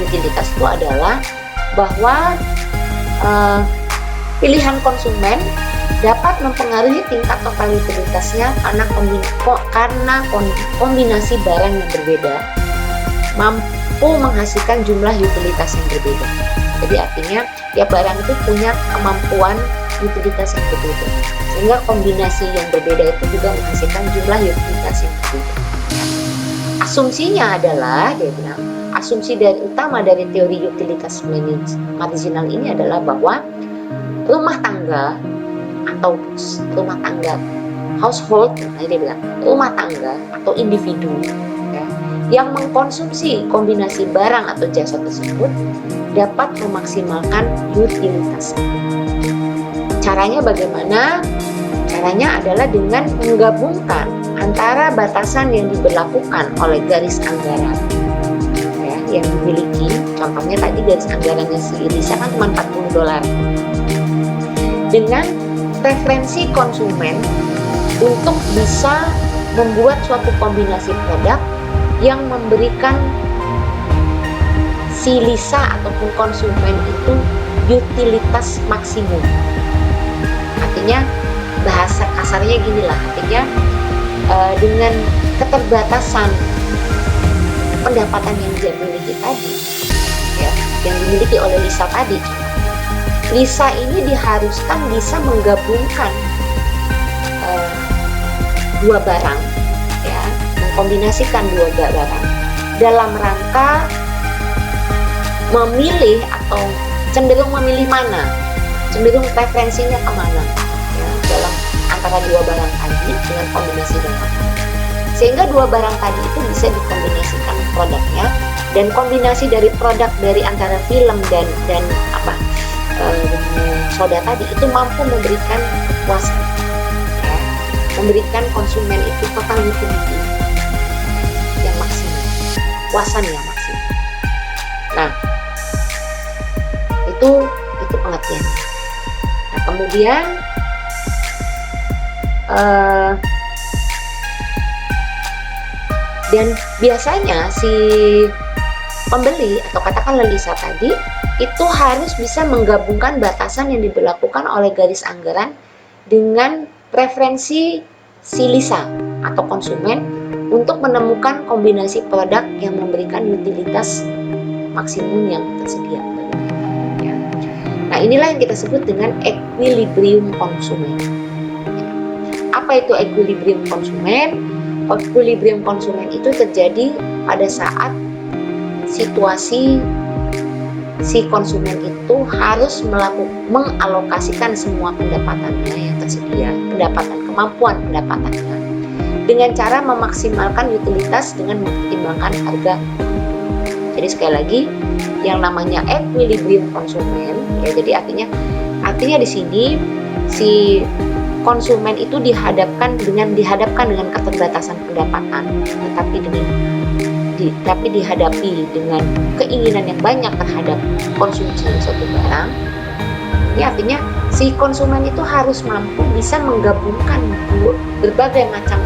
utilitas itu adalah bahwa pilihan konsumen dapat mempengaruhi tingkat total utilitasnya karena kombinasi barang yang berbeda mampu menghasilkan jumlah utilitas yang berbeda. Jadi artinya tiap barang itu punya kemampuan utilitas yang berbeda, sehingga kombinasi yang berbeda itu juga menghasilkan jumlah utilitas yang berbeda. Asumsinya adalah, dia bilang, asumsi utama dari teori utilitas marginal ini adalah bahwa rumah tangga household, dia bilang rumah tangga atau individu, ya, yang mengkonsumsi kombinasi barang atau jasa tersebut dapat memaksimalkan utilitas. Caranya bagaimana? Caranya adalah dengan menggabungkan antara batasan yang diberlakukan oleh garis anggaran, ya, yang dimiliki. Contohnya tadi garis anggarannya si Lisa kan cuma $40, dengan preferensi konsumen untuk bisa membuat suatu kombinasi produk yang memberikan si Lisa ataupun konsumen itu utilitas maksimum. Artinya bahasa kasarnya gini lah, artinya dengan keterbatasan pendapatan yang dia miliki tadi, ya, yang dimiliki oleh Lisa tadi, Lisa ini diharuskan bisa menggabungkan dua barang, ya, mengkombinasikan dua barang dalam rangka memilih atau cenderung memilih mana, cenderung preferensinya kemana, ya, dalam antara dua barang tadi dengan kombinasi barang. Sehingga dua barang tadi itu bisa dikombinasikan produknya, dan kombinasi dari produk dari antara film dan soda tadi itu mampu memberikan kepuasan, ya, memberikan konsumen itu total utility yang maksimal, kepuasan yang maksimal. Nah, itu pengertiannya. Nah, kemudian Dan biasanya si pembeli atau katakanlah Lisa tadi itu harus bisa menggabungkan batasan yang diberlakukan oleh garis anggaran dengan preferensi si Lisa atau konsumen untuk menemukan kombinasi produk yang memberikan utilitas maksimum yang tersedia. Ya. Nah, inilah yang kita sebut dengan equilibrium konsumen. Apa itu equilibrium konsumen? Equilibrium konsumen itu terjadi pada saat situasi si konsumen itu harus mengalokasikan semua pendapatannya yang tersedia, kemampuan pendapatannya, dengan cara memaksimalkan utilitas dengan mempertimbangkan harga. Jadi sekali lagi, yang namanya equilibrium konsumen, ya jadi artinya di sini si konsumen itu dihadapkan dengan keterbatasan pendapatan, tapi dihadapi dengan keinginan yang banyak terhadap konsumsi suatu barang. Ini artinya si konsumen itu harus mampu bisa menggabungkan berbagai macam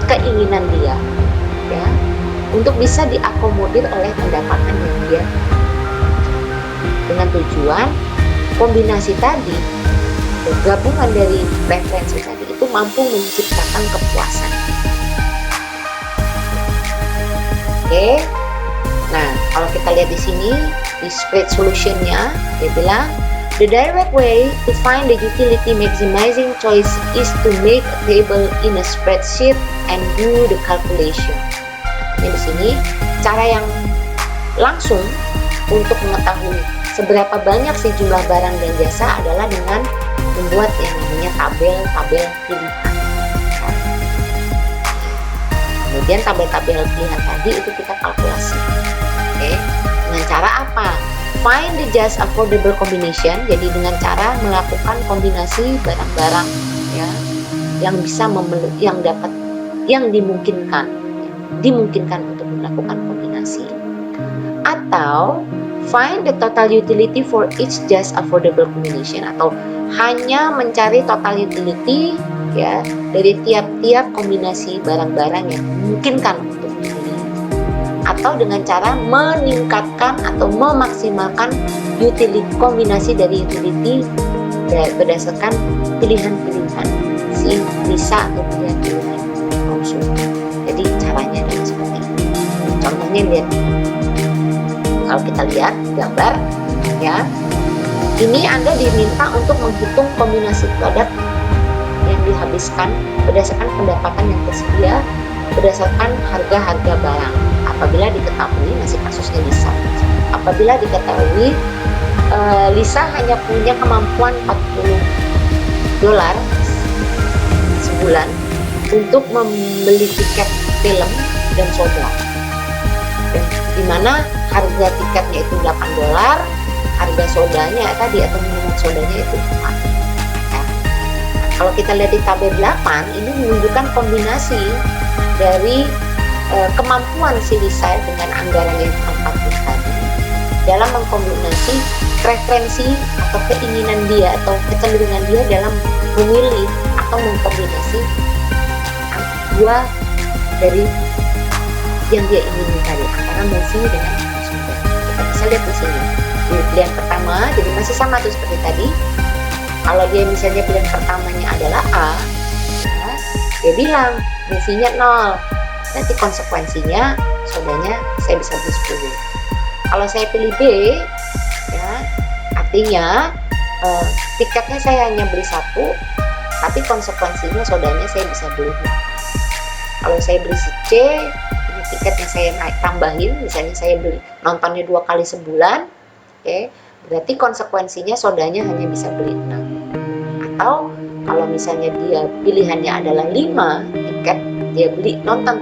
keinginan dia, ya, untuk bisa diakomodir oleh pendapatan yang dia, dengan tujuan kombinasi tadi, gabungan dari preferensi tadi itu mampu menciptakan kepuasan. Oke. Nah, kalau kita lihat di sini di spread solution-nya, dia bilang the direct way to find the utility maximizing choice is to make a table in a spreadsheet and do the calculation. Jadi di sini cara yang langsung untuk mengetahui seberapa banyak sih jumlah barang dan jasa adalah dengan membuat yang namanya tabel-tabel pilihan. Kemudian tabel-tabel pilihan tadi itu kita kalkulasi. Oke. Dengan cara apa? Find the just affordable combination. Jadi dengan cara melakukan kombinasi barang-barang, ya, yang bisa yang dimungkinkan untuk melakukan kombinasi. Atau find the total utility for each just affordable combination, atau hanya mencari total utility, ya, dari tiap-tiap kombinasi barang-barang yang memungkinkan untuk dibeli, atau dengan cara meningkatkan atau memaksimalkan kombinasi dari utility berdasarkan pilihan-pilihan si Lisa atau pilihan-pilihan konsumen. Jadi caranya adalah seperti ini. Contohnya lihat, kalau kita lihat gambar, ya, ini Anda diminta untuk menghitung kombinasi produk yang dihabiskan berdasarkan pendapatan yang tersedia, berdasarkan harga-harga barang. Apabila diketahui, masih kasusnya Lisa, apabila diketahui Lisa hanya punya kemampuan $40 sebulan untuk membeli tiket film dan soda, dan dimana harga tiketnya itu $8, harga sodanya tadi atau minuman sodanya itu 4. Nah, kalau kita lihat di tabel 8, ini menunjukkan kombinasi dari kemampuan si Lisa dengan anggaran yang 40 tadi dalam mengkombinasi preferensi atau keinginan dia atau kecenderungan dia dalam memilih atau mengkombinasi dua dari yang dia ingin tadi, antara movie dengan soda. Kita bisa lihat di sini. Di pilihan pertama, jadi masih sama tuh seperti tadi. Kalau dia misalnya pilihan pertamanya adalah A, ya, dia bilang movie-nya 0. Nanti konsekuensinya sodanya saya bisa beli 10. Kalau saya pilih B, ya, artinya tiketnya saya hanya beli 1, tapi konsekuensinya sodanya saya bisa beli 8. Kalau saya beli si C, ini tiketnya saya tambahin, misalnya saya beli nontonnya 2 kali sebulan, oke, berarti konsekuensinya sodanya hanya bisa beli 6. Atau kalau misalnya dia pilihannya adalah 5 tiket, dia beli nonton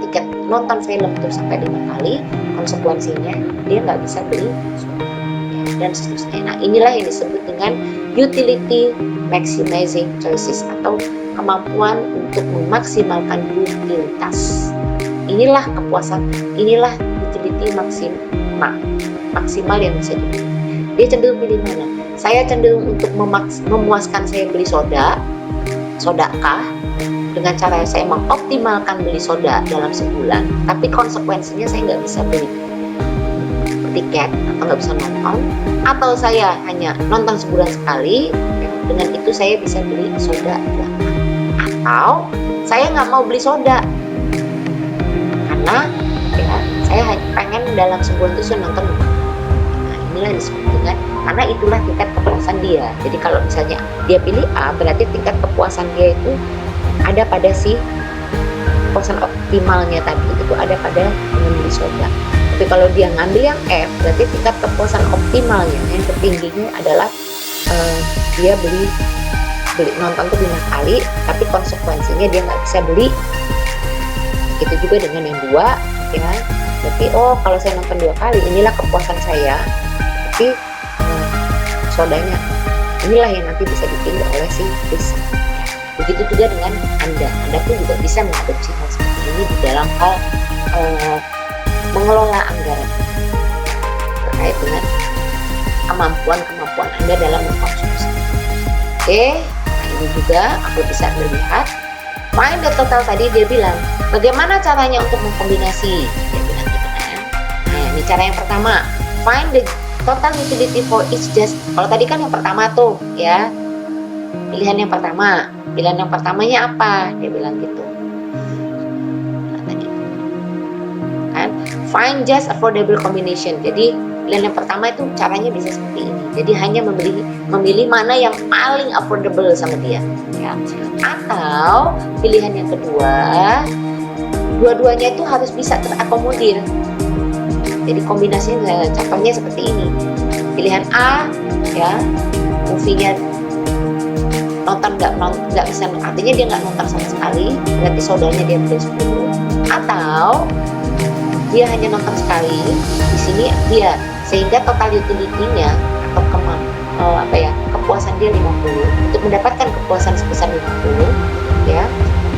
film terus sampai 5 kali, konsekuensinya dia nggak bisa beli soda, ya, dan seterusnya. Nah, inilah yang disebut dengan utility maximizing choices atau kemampuan untuk memaksimalkan utilitas. Inilah kepuasan, inilah utility maksimal yang bisa dipilih. Dia cenderung pilih mana? Saya cenderung untuk memuaskan saya beli soda kah? dengan cara saya mengoptimalkan beli soda dalam sebulan, tapi konsekuensinya saya nggak bisa beli tiket atau nggak bisa nonton, atau saya hanya nonton sebulan sekali, dengan itu saya bisa beli soda 8, atau saya nggak mau beli soda karena ya saya pengen dalam sebulan itu saya nonton. Nah, inilah disebut dengan, karena itulah tingkat kepuasan dia. Jadi kalau misalnya dia pilih A, berarti tingkat kepuasan dia itu ada pada si kepuasan optimalnya tadi itu ada pada membeli soda. Tapi kalau dia ngambil yang F, berarti tingkat kepuasan optimalnya yang tertingginya adalah dia beli nonton tuh 5 kali, tapi konsekuensinya dia nggak bisa beli. Itu juga dengan yang 2, ya. Berarti kalau saya nonton 2 kali, inilah kepuasan saya. Tapi sodanya inilah yang nanti bisa dipilih oleh si Lisa. Begitu juga dengan Anda pun juga bisa mengadopsi hal seperti ini di dalam hal mengelola anggaran terkait dengan kemampuan Anda dalam mengkonsumsi. Oke, nah ini juga aku bisa melihat find the total. Tadi dia bilang bagaimana caranya untuk mengkombinasi, dia bilang gitu kan. Nah ini cara yang pertama, find the total utility for each just. Kalau tadi kan yang pertama tuh ya, pilihan yang pertamanya apa, dia bilang gitu. Find just affordable combination. Jadi pilihan yang pertama itu caranya bisa seperti ini. Jadi hanya memilih mana yang paling affordable sama dia, ya. Atau pilihan yang kedua, dua-duanya itu harus bisa terakomodir. Jadi kombinasinya, contohnya seperti ini. Pilihan A, ya, movie-nya nonton nggak bisa, artinya dia nggak nonton sama sekali, berarti sodanya dia beli 10. Atau dia hanya nonton sekali, di sini dia sehingga total utility-nya atau kepuasan dia 50. Untuk mendapatkan kepuasan sebesar 50, ya,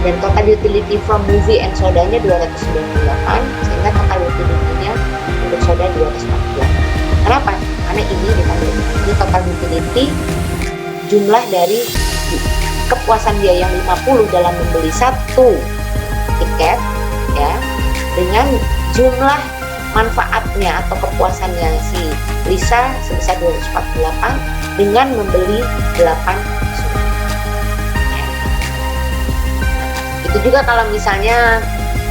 dan total utility from movie and sodanya 298, sehingga total utility-nya untuk soda 248. Kenapa? Karena ini total utility jumlah dari kepuasan dia yang 50 dalam membeli 1 tiket, ya, dengan jumlah manfaatnya atau kepuasannya si Lisa sebesar 248 dengan membeli 8 soda. Ya. Itu juga kalau misalnya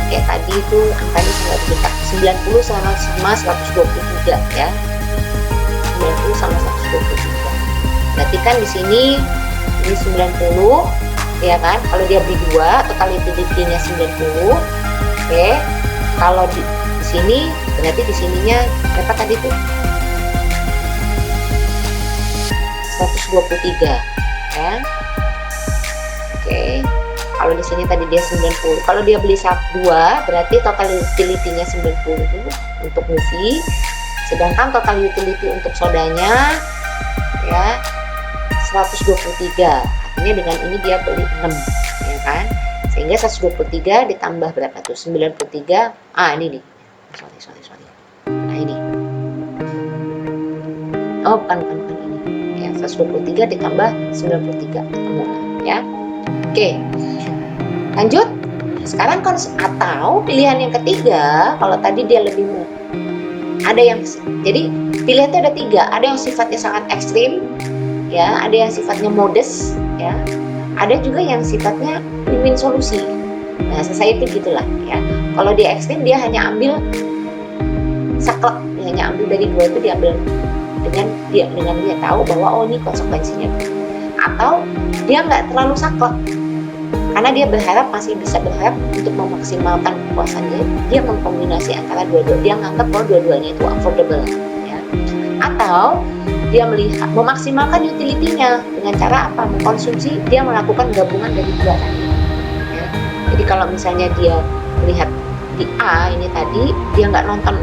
kayak tadi itu angkanya sangat dekat, 90 sama 123, ya. 90 sama 123. Berarti kan di sini ini 90, ya kan? Kalau dia beli 2, total utility-nya 90. Oke. Kalau di sini berarti di sininya berapa tadi tuh? 123, ya. Oke. Kalau di sini tadi dia 90. Kalau dia beli 2, berarti total utility-nya 90 untuk movie. Sedangkan total utility untuk sodanya ya 123. Artinya dengan ini dia beli 6, ya kan? Sehingga 123 ditambah berapa tuh? 93. Ini nih. Sorry. Nah ini. Bukan ini. Ya, 123 ditambah 93. Ketemu, ya. Oke. Lanjut. Sekarang atau pilihan yang ketiga, kalau tadi dia lebih ada yang, jadi pilihan itu ada 3. Ada yang sifatnya sangat ekstrim, ya, ada yang sifatnya modest, ya. Ada juga yang sifatnya win-win solusi. Nah, saya itu gitulah, ya. Kalau dia ekstrim, dia hanya ambil saklek, dia hanya ambil dari 2 itu, diambil dengan dia tahu bahwa ini konsekuensinya. Atau dia nggak terlalu saklek, karena dia masih bisa berharap untuk memaksimalkan kepuasannya. Dia mengkombinasi antara dua-dua. Dia menganggap bahwa dua-duanya itu affordable, ya. Atau dia memaksimalkan utility-nya dengan cara apa? Mengkonsumsi, dia melakukan gabungan dari 2 tadi, ya. Jadi kalau misalnya dia melihat di A ini tadi, dia nggak nonton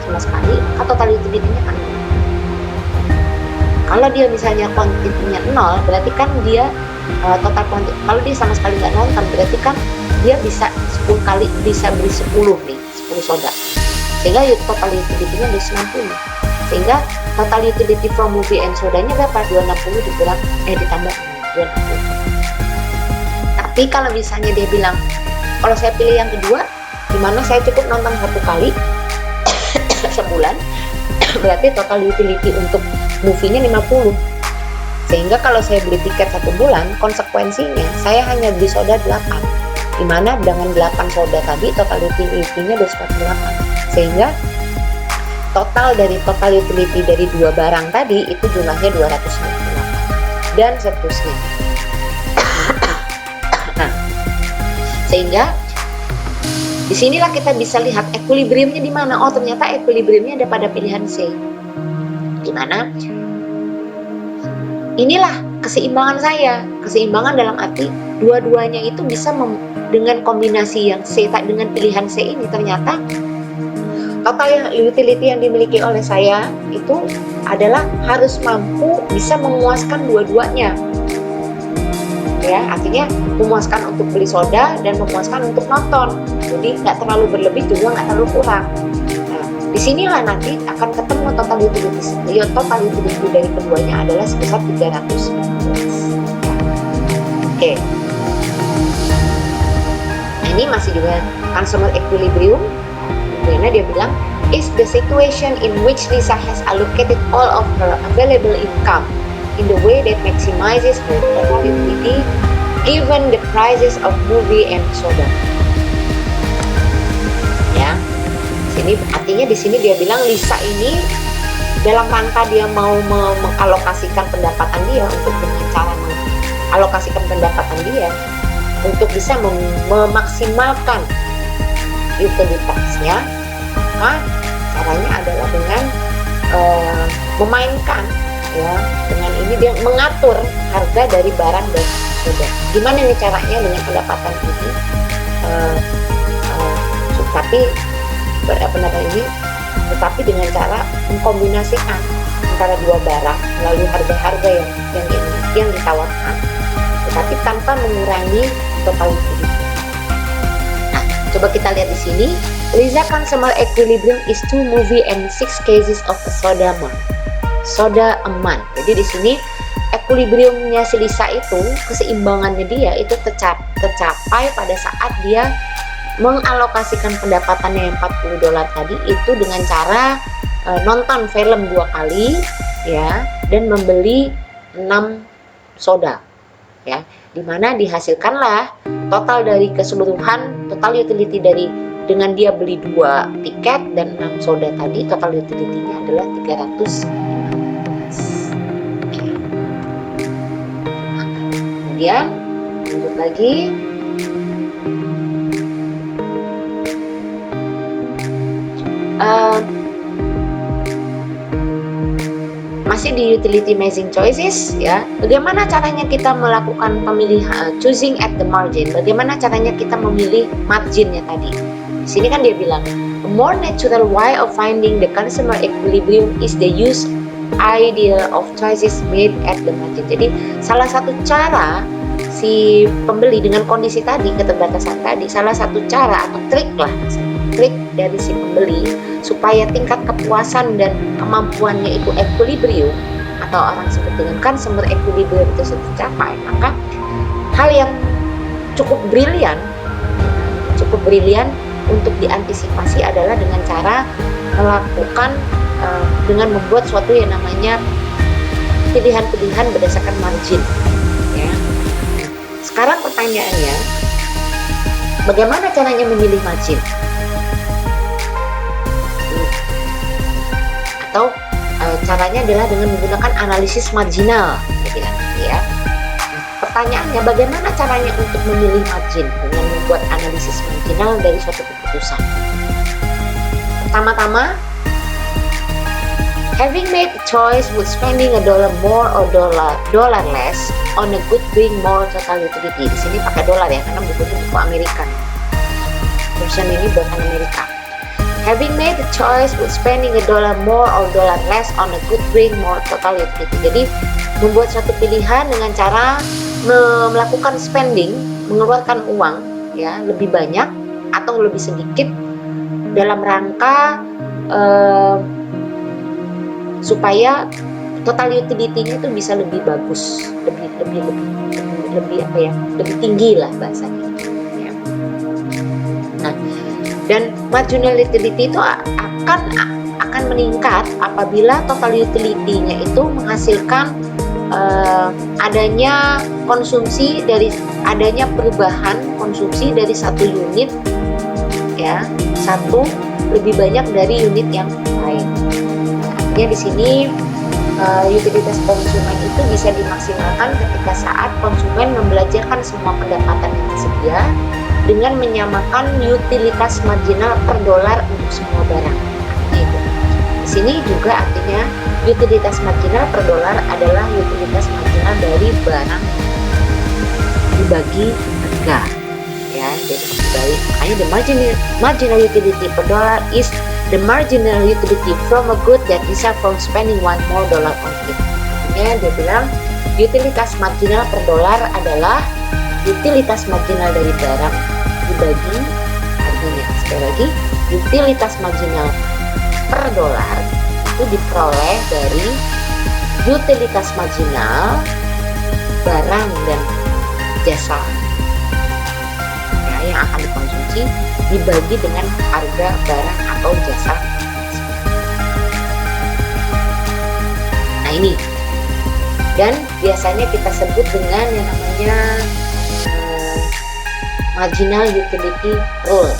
sama sekali, atau total utility-nya kan 0. Kalau dia misalnya quantity-nya 0, berarti kan dia total quantity. Kalau dia sama sekali nggak nonton, berarti kan dia bisa 10 kali bisa beli 10 soda. Sehingga total utility-nya 290. Sehingga total utility from movie and sodanya berapa? 260 ditambah 260. Tapi kalau misalnya dia bilang, kalau saya pilih yang kedua, dimana saya cukup nonton 1 kali sebulan, berarti total utility untuk movie-nya 50. Sehingga kalau saya beli tiket 1 bulan, konsekuensinya saya hanya beli soda 8. Dimana dengan 8 soda tadi total utility-nya 248. Sehingga total utility dari 2 barang tadi itu jumlahnya 298 dan seterusnya. Nah, sehingga disinilah kita bisa lihat equilibriumnya di mana. Oh, ternyata equilibriumnya ada pada pilihan C. Dimana inilah keseimbangan saya. Keseimbangan dalam arti dua-duanya itu bisa dengan kombinasi yang C, dengan pilihan C ini ternyata total utility yang dimiliki oleh saya itu adalah harus mampu bisa memuaskan dua-duanya. Ya, artinya memuaskan untuk beli soda dan memuaskan untuk nonton. Jadi nggak terlalu berlebih juga nggak terlalu kurang. Nah, disinilah nanti akan ketemu total utility dari keduanya adalah sebesar 315. Oke. Nah, ini masih juga consumer equilibrium. Karena dia bilang, is the situation in which Lisa has allocated all of her available income in the way that maximizes her total utility given the prices of movie and soda. Ya, artinya di sini dia bilang Lisa ini dalam rangka dia mau mengalokasikan pendapatan dia untuk dengan cara mengalokasikan pendapatan dia untuk bisa memaksimalkan utilitasnya, maka caranya adalah dengan memainkan, ya, dengan ini dia mengatur harga dari barang dan soda. Gimana nih caranya dengan pendapatan ini? Tetapi dengan cara mengkombinasikan antara 2 barang melalui harga-harga yang ditawarkan, tetapi tanpa mengurangi total utility. Coba kita lihat di sini, Lisa consumer equilibrium is 2 movie and 6 cases of a soda a month. Jadi di sini equilibriumnya si Lisa itu, keseimbangannya dia itu tercapai pada saat dia mengalokasikan pendapatannya yang $40 tadi itu dengan cara nonton film 2 kali, ya, dan membeli 6 soda, ya, dimana dihasilkanlah total dari keseluruhan total utility dengan dia beli 2 tiket dan 6 soda tadi, total utility-nya adalah 315. Kemudian lanjut lagi, masih di utility matching choices, ya. Bagaimana caranya kita melakukan pemilihan choosing at the margin? Bagaimana caranya kita memilih marginnya tadi? Di sini kan dia bilang, a more natural way of finding the consumer equilibrium is the use ideal of choices made at the margin. Jadi salah satu cara si pembeli dengan kondisi tadi, keterbatasan tadi, salah satu cara atau trik dari si pembeli supaya tingkat kepuasan dan kemampuannya itu equilibrium atau orang sebut dengan consumer equilibrium itu tercapai, maka hal yang cukup brilian untuk diantisipasi adalah dengan cara melakukan dengan membuat suatu yang namanya pilihan-pilihan berdasarkan margin, ya. Sekarang pertanyaannya, bagaimana caranya memilih margin? Atau caranya adalah dengan menggunakan analisis marginal, ya. Pertanyaannya, bagaimana caranya untuk memilih margin dengan membuat analisis marginal dari suatu keputusan? Pertama-tama, having made a choice with spending $1 more or $1 less on a good bring more total utility. Di sini pakai dolar, ya, karena bukunya buku Amerika. Version ini buatan Amerika. Having made a choice with spending $1 more or $1 less on a good bring more total utility. Jadi membuat suatu pilihan dengan cara melakukan spending, mengeluarkan uang, ya, lebih banyak atau lebih sedikit dalam rangka supaya total utility-nya itu bisa lebih bagus, lebih apa ya, lebih tinggi lah bahasanya. Ya. Nah, dan marginal utility itu akan meningkat apabila total utility-nya itu menghasilkan adanya perubahan konsumsi dari satu unit, ya, satu lebih banyak dari unit yang lain. Artinya di sini utilitas konsumen itu bisa dimaksimalkan ketika saat konsumen membelajarkan semua pendapatan yang tersedia dengan menyamakan utilitas marginal per dolar untuk semua barang. Gitu. Di sini juga artinya utilitas marginal per dolar adalah utilitas marginal dari barang dibagi harga. Ya, jadi dibalik. Makanya the marginal utility per dollar is the marginal utility from a good that bisa from spending $1 more on it. Ya, dia bilang utilitas marginal per dolar adalah utilitas marginal dari barang dibagi harganya. Sekali lagi, utilitas marginal per dolar itu diperoleh dari utilitas marginal barang dan jasa yang akan dikonsumsi dibagi dengan harga barang atau jasa. Nah ini, dan biasanya kita sebut dengan yang namanya marginal utility rule,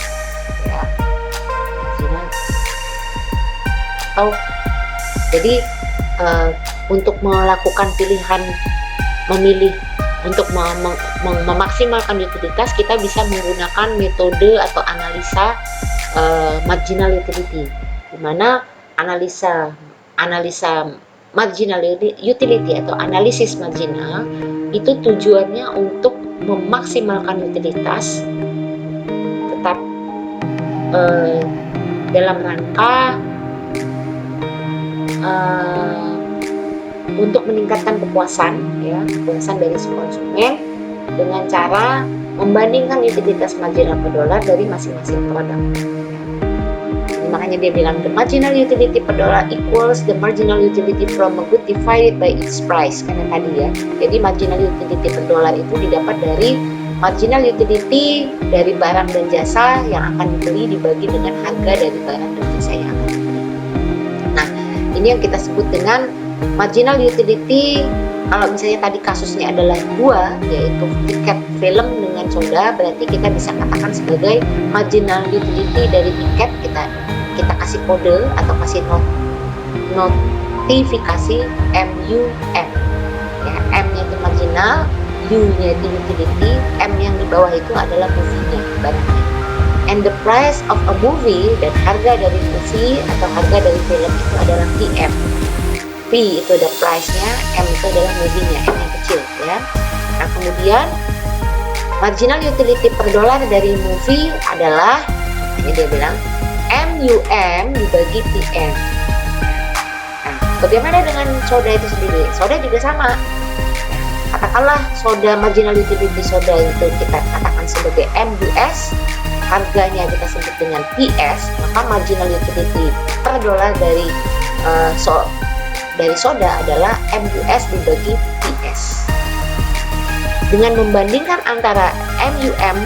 ya. Marginal atau jadi untuk melakukan pilihan memilih untuk memaksimalkan utilitas, kita bisa menggunakan metode atau analisa marginal utility, di mana analisa marginal utility atau analisis marginal itu tujuannya untuk memaksimalkan utilitas, tetap dalam rangka untuk meningkatkan kepuasan dari si konsumen dengan cara membandingkan utilitas marginal per dolar dari masing-masing produk. Jadi, makanya dia bilang the marginal utility per dolar equals the marginal utility from a good divided by its price, karena tadi ya. Jadi marginal utility per dolar itu didapat dari marginal utility dari barang dan jasa yang akan dibeli dibagi dengan harga dari barang dan jasa yang akan dibeli. Nah, ini yang kita sebut dengan marginal utility. Kalau misalnya tadi kasusnya adalah 2, yaitu tiket film dengan soda, berarti kita bisa katakan sebagai marginal utility dari tiket kita kasih kode atau kasih notifikasi MUM. Ya, M-nya itu marginal, U-nya itu utility, M yang di bawah itu adalah movie-nya, barangnya. And the price of a movie, dan harga dari movie atau harga dari film itu adalah PM. P itu ada price-nya, M itu adalah movie-nya, M yang kecil ya. Nah, kemudian marginal utility per dolar dari movie adalah, ini dia bilang MUM dibagi PM. Nah, bagaimana dengan soda itu sendiri? Soda juga sama. Katakanlah soda, marginal utility soda itu kita katakan sebagai MUS, harganya kita sebut dengan PS, maka marginal utility per dolar dari soda adalah MUS dibagi PS. Dengan membandingkan antara MUM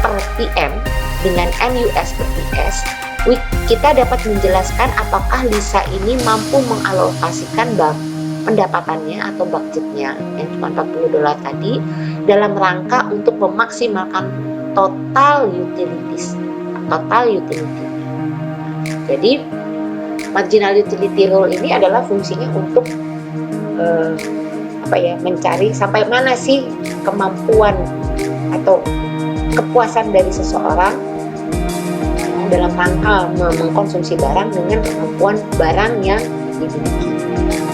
per PM dengan MUS per PS, kita dapat menjelaskan apakah Lisa ini mampu mengalokasikan pendapatannya atau budgetnya yang cuma $40 tadi dalam rangka untuk memaksimalkan total utility. Jadi marginal utility rule ini adalah fungsinya untuk mencari sampai mana sih kemampuan atau kepuasan dari seseorang dalam rangka mengkonsumsi barang dengan kemampuan barang yang dimiliki.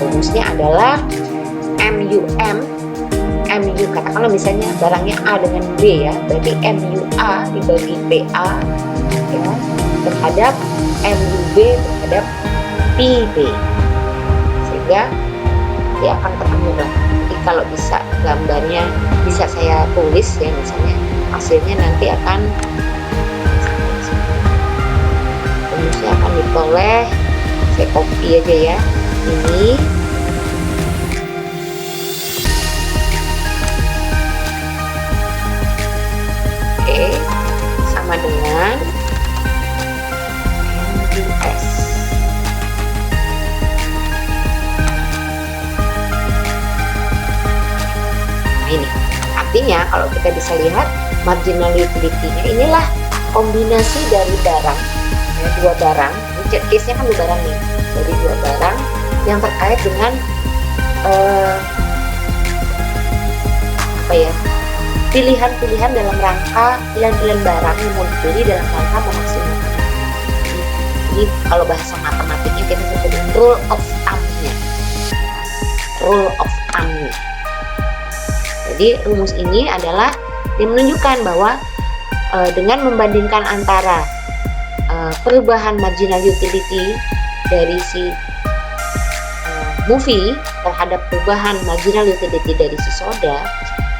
Rumusnya adalah MU katakanlah misalnya barangnya A dengan B ya, berarti MUA dibagi PA ya, terhadap MUB terhadap PB, sehingga dia akan ketemu lah. Jadi kalau bisa gambarnya bisa saya tulis ya, misalnya hasilnya nanti akan rumusnya akan diperoleh, saya copy aja ya, ini ini artinya kalau kita bisa lihat marginal utility-nya inilah kombinasi dari barang, ya, dua barang, ini case-nya kan dua barang nih, dari dua barang yang terkait dengan pilihan-pilihan dalam rangka pilihan-pilihan barang yang mau dibeli dalam rangka memaksimalkan. Ini kalau bahasa matematiknya kita sebut rule of thumb-nya. Rule of thumb-nya. Jadi rumus ini adalah yang menunjukkan bahwa dengan membandingkan antara perubahan marginal utility dari si movie terhadap perubahan marginal utility dari si soda,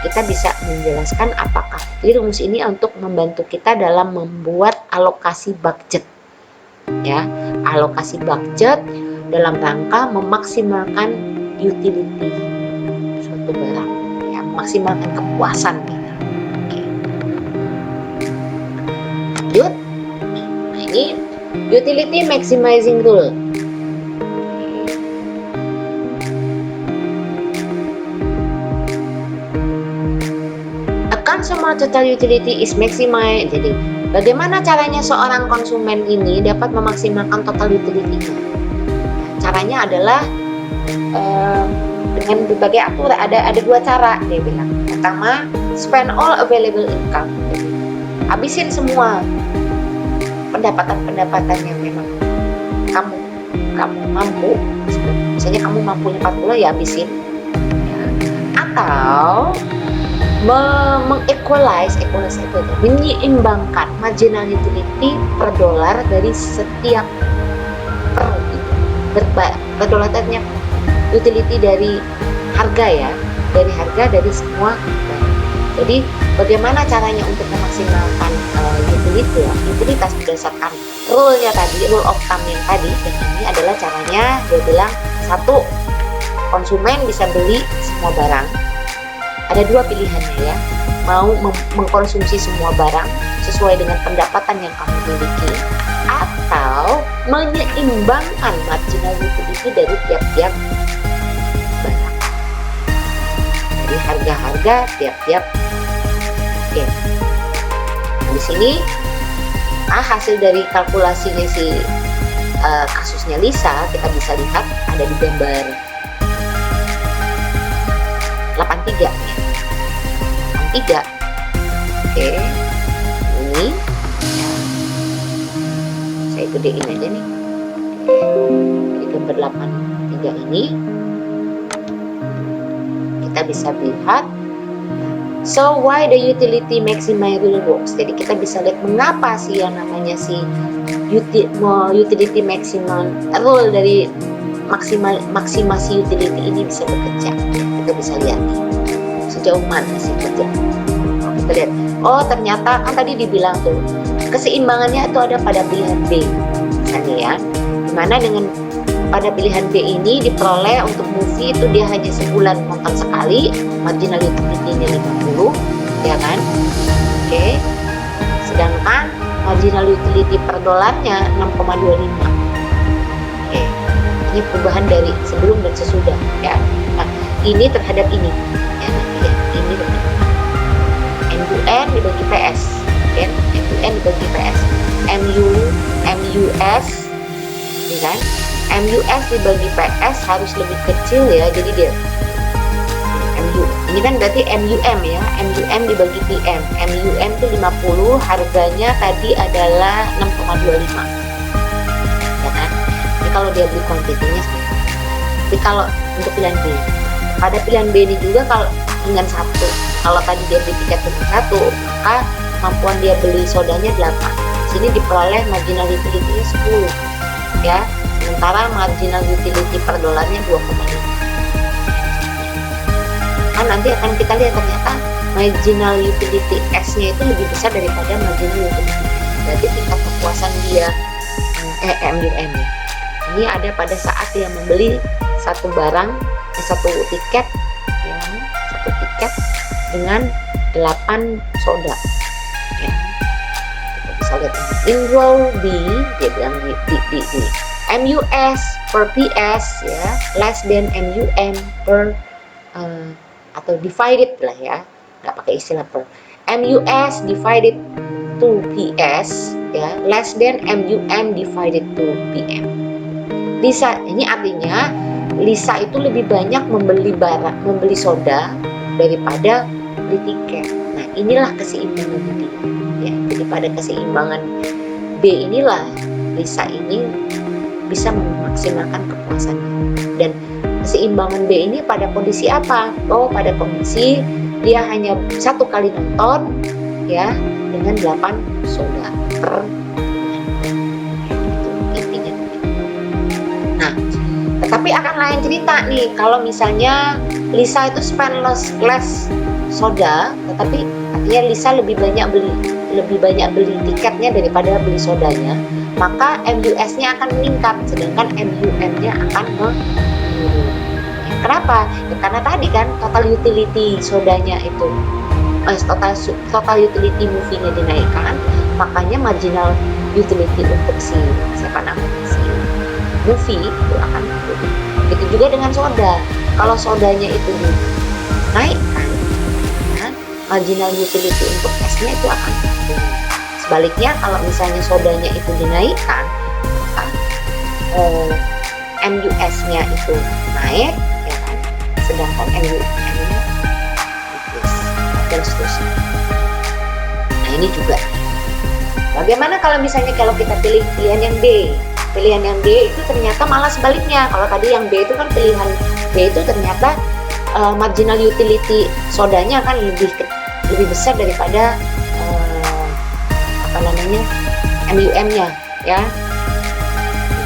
kita bisa menjelaskan apakah rumus ini untuk membantu kita dalam membuat alokasi budget, ya, alokasi budget dalam rangka memaksimalkan utility suatu barang, ya, memaksimalkan kepuasan kita. Oke. Lanjut. Nah, ini utility maximizing rule. Consumer total utility is maximized. Jadi, bagaimana caranya seorang konsumen ini dapat memaksimalkan total utility-nya? Caranya adalah dengan berbagai aturan. Ada dua cara, dia bilang. Pertama, spend all available income. Jadi, habisin semua pendapatan yang memang kamu mampu. Misalnya kamu mampunya 40 ya habisin. Atau equalize itu menyeimbangkan marginal utility per dolar dari setiap per dolarnya utility dari harga, ya, dari semua. Jadi bagaimana caranya untuk memaksimalkan utilitas berdasarkan rule-nya tadi, rule of thumb yang tadi, dan ini adalah caranya. Dia bilang, satu, konsumen bisa beli semua barang. Ada dua pilihannya, ya, mau mengkonsumsi semua barang sesuai dengan pendapatan yang kamu miliki, atau menyeimbangkan marginal utility dari tiap-tiap barang, dari harga-harga tiap-tiap. Oke, di sini hasil dari kalkulasinya si kasusnya Lisa kita bisa lihat ada di gambar 83 ya. 83. Oke. Ini saya gedein aja nih. Di gambar 83 ini kita bisa lihat, so why the utility maximize rule works. Jadi kita bisa lihat mengapa sih yang namanya si utility maximum rule dari maksimasi utility ini bisa bekerja. Kita bisa lihat nih sejauh mana sih kerja. Kita lihat, oh ternyata kan tadi dibilang tuh keseimbangannya itu ada pada pilihan B misalnya, ya, dimana dengan pada pilihan B ini diperoleh untuk movie itu dia hanya sebulan nonton sekali, marginal utility-nya 50, ya kan. Oke. Sedangkan marginal utility per dolarnya 6,25. Oke. Ini perubahan dari sebelum dan sesudah, ya. Nah, ini terhadap ini, ya, nanti ya, ini terhadap MUN dibagi PS, ya, MUN dibagi PS, MUS, ya kan, MUS dibagi PS harus lebih kecil, ya, jadi dia MU, ini kan berarti MUM, ya, MUM dibagi PM, MUM itu 50, harganya tadi adalah 6,25, ya kan. Ini kalau dia beli kuantitinya, tapi kalau untuk pilihan B, pada pilihan B ini juga kalau dengan satu, kalau tadi dia beli tiket dengan satu, maka kemampuan dia beli sodanya 8. Sini diperoleh marginal utility-nya 10, ya. Sementara marginal utility per dolarnya 2,5. Kan nanti akan kita lihat ternyata marginal utility S-nya itu lebih besar daripada marginal utility. Berarti tingkat kepuasan dia MUM, ya. Ini ada pada saat dia membeli satu barang, satu tiket, ya, satu tiket dengan 8 soda, ya. Kita bisa lihat in row B, dia bilang di MUS per PS, ya, less than MUM per atau divided lah ya, nggak pakai istilah per. MUS divided to PS ya, less than MUM divided to PM. Lisa, ini artinya Lisa itu lebih banyak membeli soda daripada beli tiket. Nah, inilah keseimbangan dia. Ya, jadi pada keseimbangan B inilah Lisa ini bisa memaksimalkan kepuasannya. Dan keseimbangan B ini pada kondisi apa? Oh, pada kondisi dia hanya 1 kali nonton ya dengan 8 soda per intinya. Nah, tetapi akan lain cerita nih kalau misalnya Lisa itu spend less soda, tetapi artinya Lisa lebih banyak beli tiketnya daripada beli sodanya, maka MUS-nya akan meningkat, sedangkan MUM-nya akan menurun. Kenapa? Ya, karena tadi kan total utility sodanya itu total utility movie-nya dinaikkan, makanya marginal utility untuk si movie itu akan turun. Itu juga dengan soda. Kalau sodanya itu dinaikkan, ya, marginal utility untuk S-nya itu akan turun. Sebaliknya kalau misalnya sodanya itu dinaikkan, maka MUS-nya itu naik, ya kan? Sedangkan MUM-nya dan seterusnya. Nah, ini juga. Bagaimana kalau misalnya kita pilih pilihan yang B? Pilihan yang B itu ternyata malah sebaliknya. Kalau tadi yang B itu kan pilihan B itu ternyata marginal utility sodanya kan lebih besar daripada MUM-nya, ya.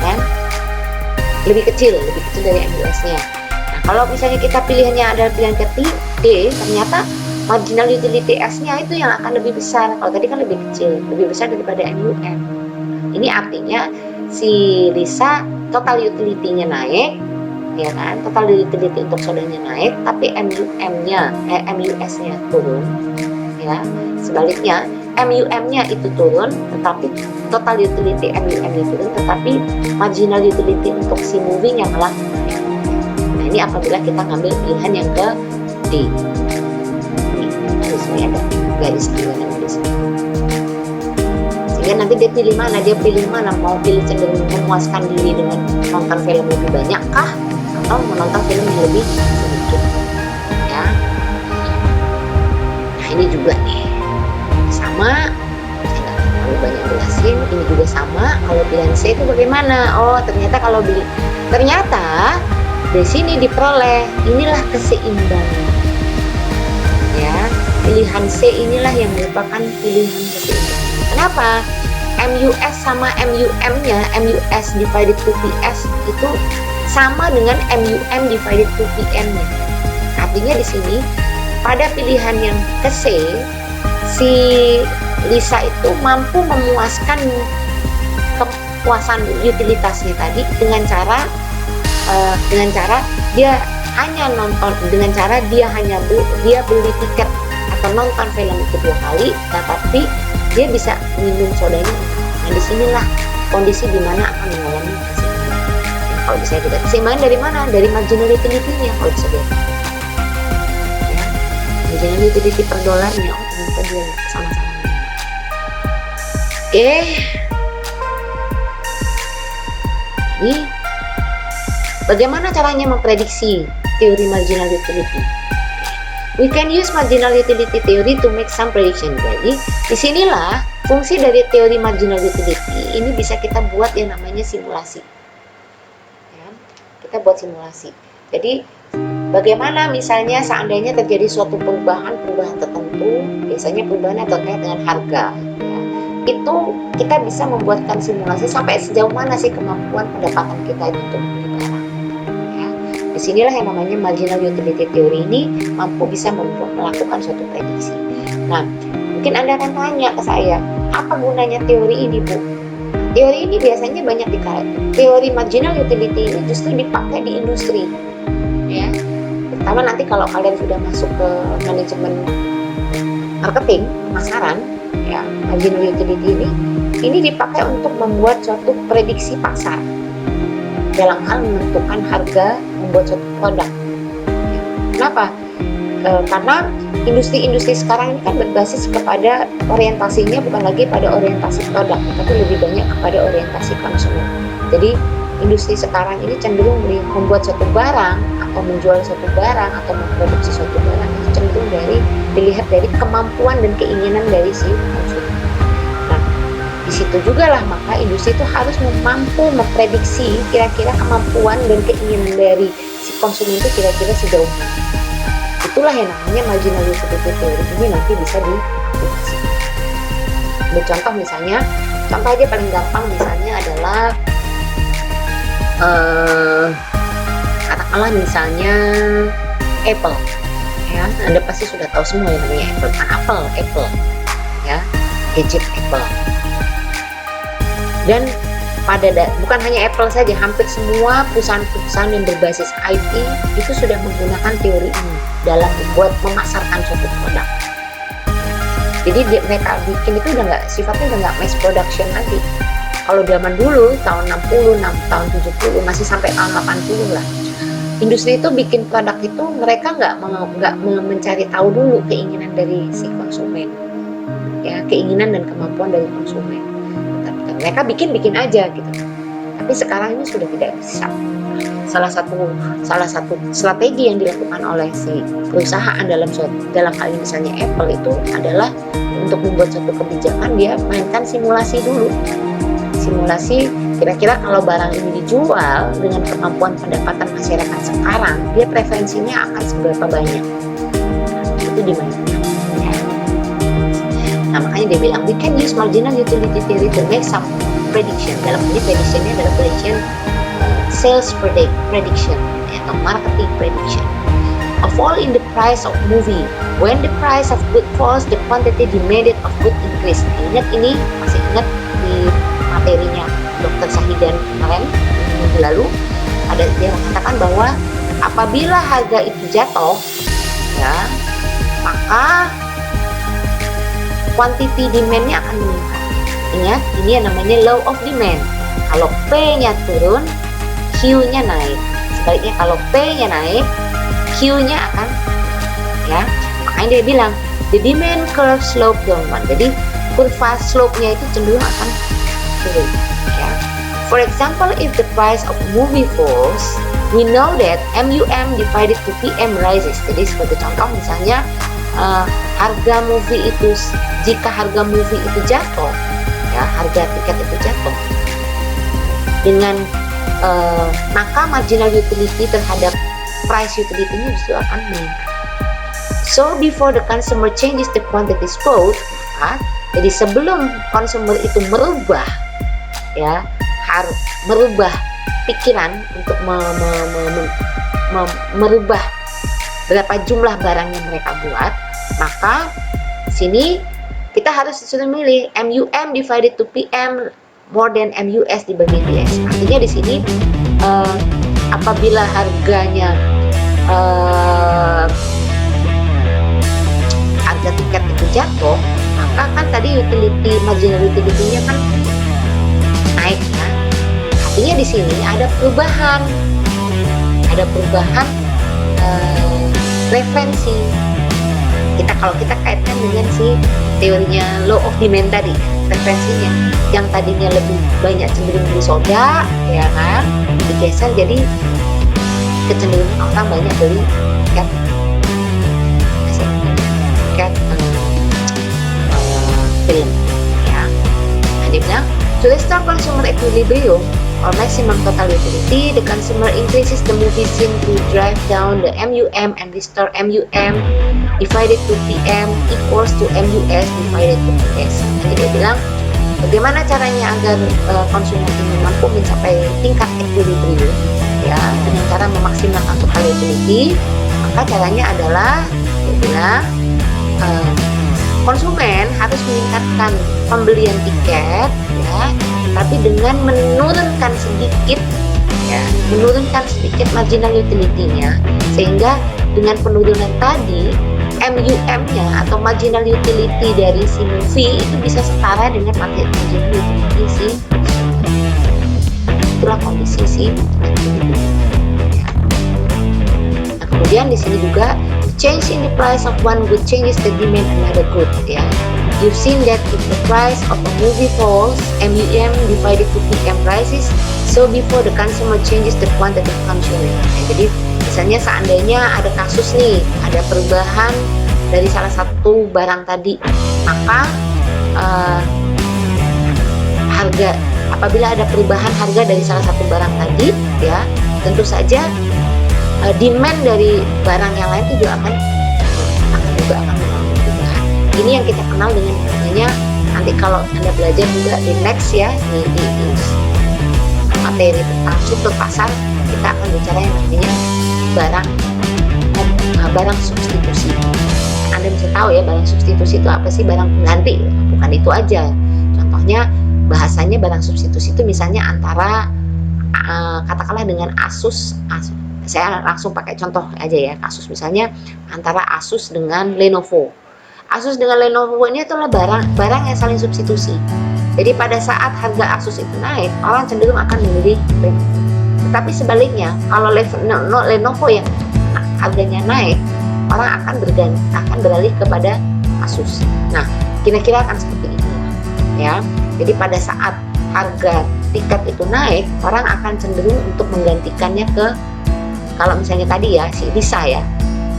Kan? Lebih kecil dari MUS-nya. Nah, kalau misalnya kita pilihannya adalah pilihan ketiga D, ternyata marginal utility S-nya itu yang akan lebih besar. Kalau tadi kan lebih kecil, lebih besar daripada MUM. Ini artinya si Lisa total utility-nya naik, ya kan? Total utility untuk sodanya naik, tapi MUS-nya turun, ya. Sebaliknya MUM-nya itu turun, tetapi total utility MUM-nya turun, tetapi marginal utility untuk si movie-nya malah naik. Nah, ini apabila kita ngambil pilihan yang ke D. Ini ada garis birunya di sini. Sehingga nanti dia pilih mana, mau pilih cenderung memuaskan diri dengan nonton film lebih banyak kah, atau menonton film yang lebih sedikit, ya. Nah, ini juga nih sama, saya nggak terlalu banyak jelasin. Ini juga sama. Kalau pilihan C itu bagaimana? Oh, ternyata di sini diperoleh, inilah keseimbangan, ya. Pilihan C inilah yang merupakan pilihan keseimbangan. Kenapa? MUS sama MUM-nya, MUS divided to PS itu sama dengan MUM divided to PM-nya. Artinya di sini pada pilihan yang ke C, si Lisa itu mampu memuaskan kepuasan utilitasnya tadi dengan cara dia hanya nonton, dengan cara dia beli tiket atau nonton film itu 2 kali, tetapi dia bisa minum sodanya. Nah, disinilah kondisi dimana akan mengalami keseimbangan. Kalau bisa tidak keseimbangan dari mana? Dari marginal utility-nya kalau bisa dilihat. Ya, marginal utility per dolarnya, ternyata dia sama-sama. Oke. Jadi, bagaimana caranya memprediksi teori marginal utility? We can use marginal utility theory to make some prediction. Jadi, disinilah fungsi dari teori marginal utility ini bisa kita buat yang namanya simulasi. Ya, kita buat simulasi. Jadi, bagaimana misalnya seandainya terjadi suatu perubahan tertentu, biasanya perubahan terkait dengan harga. Ya, itu kita bisa membuatkan simulasi sampai sejauh mana sih kemampuan pendapatan kita itu untuk membeli barang. Disinilah yang namanya marginal utility theory ini mampu bisa melakukan suatu prediksi. Nah, mungkin Anda akan tanya ke saya, apa gunanya teori ini, Bu? Teori ini biasanya banyak teori marginal utility ini justru dipakai di industri, ya. Terutama nanti kalau kalian sudah masuk ke manajemen marketing, pemasaran, ya, marginal utility ini dipakai untuk membuat suatu prediksi pasar dalam hal menentukan harga membuat suatu produk. Kenapa? karena industri-industri sekarang ini kan berbasis kepada orientasinya bukan lagi pada orientasi produk, tapi lebih banyak kepada orientasi konsumen. Jadi industri sekarang ini cenderung membuat suatu barang atau menjual suatu barang atau memproduksi suatu barang itu cenderung dilihat dari kemampuan dan keinginan dari si konsumen. Nah, di situ juga lah maka industri itu harus mampu memprediksi kira-kira kemampuan dan keinginan dari si konsumen itu kira-kira sejauh mana. Itulah yang namanya marginal utility theory ini nanti bisa diprediksi. Contoh misalnya, contoh aja paling gampang misalnya adalah katakanlah misalnya Apple, ya Anda pasti sudah tahu semua yang namanya Apple, bukan Apple, ya gadget Apple. Dan bukan hanya Apple saja, hampir semua perusahaan-perusahaan yang berbasis IT itu sudah menggunakan teori ini dalam memasarkan suatu produk. Jadi mereka bikin itu sifatnya udah nggak mass production lagi. Kalau zaman dulu tahun 60, tahun 70 masih sampai tahun 80 lah. Industri itu bikin produk itu mereka nggak mencari tahu dulu keinginan dari si konsumen, ya keinginan dan kemampuan dari konsumen. Mereka bikin aja gitu. Tapi sekarang ini sudah tidak bisa. Salah satu strategi yang dilakukan oleh si perusahaan dalam hal ini misalnya Apple itu adalah untuk membuat suatu kebijakan dia mainkan simulasi dulu. Simulasi kira-kira kalau barang ini dijual dengan kemampuan pendapatan masyarakat sekarang, dia preferensinya akan seberapa banyak. Itu dimainkan. Nah, makanya dia bilang we can use marginal utility theory to make some prediction. Dalam ini predictionnya adalah prediction sales prediction atau marketing prediction. A fall in the price of movie. When the price of good falls, the quantity demanded of good increase. Ingat ini, masih ingat di materinya Dr. Sahidan kemarin minggu lalu ada dia mengatakan bahwa apabila harga itu jatuh, ya maka quantity demand-nya akan meningkat. Ingat, ini yang namanya law of demand. Kalau P-nya turun, Q-nya naik. Sebaliknya kalau P-nya naik, Q-nya akan, ya. Makanya dia bilang the demand curve slope downward. Jadi kurva slope-nya itu cenderung akan turun. Ya. For example, if the price of movie falls, we know that MUM divided to PM rises. Jadi sebagai contoh misalnya harga movie itu, jika harga movie itu jatuh, ya harga tiket itu jatuh, dengan maka marginal utility terhadap price utility-nya justru akan meningkat. So before the consumer changes the quantity quote, jadi sebelum consumer itu merubah, ya harus merubah pikiran untuk merubah berapa jumlah barang yang mereka buat, maka sini kita harus disuruh milih MUM divided to PM more than MUS dibagi PS. Artinya di sini apabila harganya harga tiket itu jatuh, maka kan tadi marginal utility-nya kan naik, ya. Artinya di sini ada perubahan referensi. Kalau kita kaitkan dengan si teorinya law of demand tadi, referensinya yang tadinya lebih banyak cenderung beli soda, ya kan, digeser jadi kecenderungan orang banyak beli tiket film, ya. Nah, dia bilang to restore consumer equilibrium or maximum total utility, the consumer increases the movie scene to drive down the MUM and restore MUM divided to PM equals to MUS divided to PS. Jadi dia bilang bagaimana caranya agar konsumen ini mampu mencapai tingkat equilibrium, ya, dengan cara memaksimalkan total utility. Maka caranya adalah dia bilang konsumen harus meningkatkan pembelian tiket, ya, tapi dengan menurunkan sedikit marginal utility-nya, sehingga dengan penurunan tadi MUM-nya atau marginal utility dari si movie itu bisa setara dengan marginal utility si itulah kondisi si ya. Nah, kemudian di sini juga change in the price of one good changes the demand another good, ya. You've seen that if the price of a movie falls, MUM divided to PM prices, so before the consumer changes the quantity consuming. Jadi misalnya seandainya ada kasus nih, ada perubahan dari salah satu barang tadi, maka harga, apabila ada perubahan harga dari salah satu barang tadi, ya tentu saja demand dari barang yang lain itu juga akan mengalami perubahan. Ini yang kita kenal dengan namanya, nanti kalau Anda belajar juga di next ya, di materi tentang struktur pasar, kita akan bicara yang namanya barang substitusi. Anda bisa tahu ya, barang substitusi itu apa sih? Barang pengganti, bukan itu aja. Contohnya bahasanya barang substitusi itu misalnya antara katakanlah dengan Asus, saya langsung pakai contoh aja ya, kasus misalnya antara Asus dengan Lenovo. Asus dengan Lenovo ini adalah barang yang saling substitusi. Jadi pada saat harga Asus itu naik, orang cenderung akan memilih Lenovo. Tetapi sebaliknya, kalau Lenovo yang harganya naik, orang akan beralih kepada Asus. Nah, kira-kira akan seperti itu ya. Jadi pada saat harga tiket itu naik, orang akan cenderung untuk menggantikannya ke, kalau misalnya tadi ya si Lisa ya,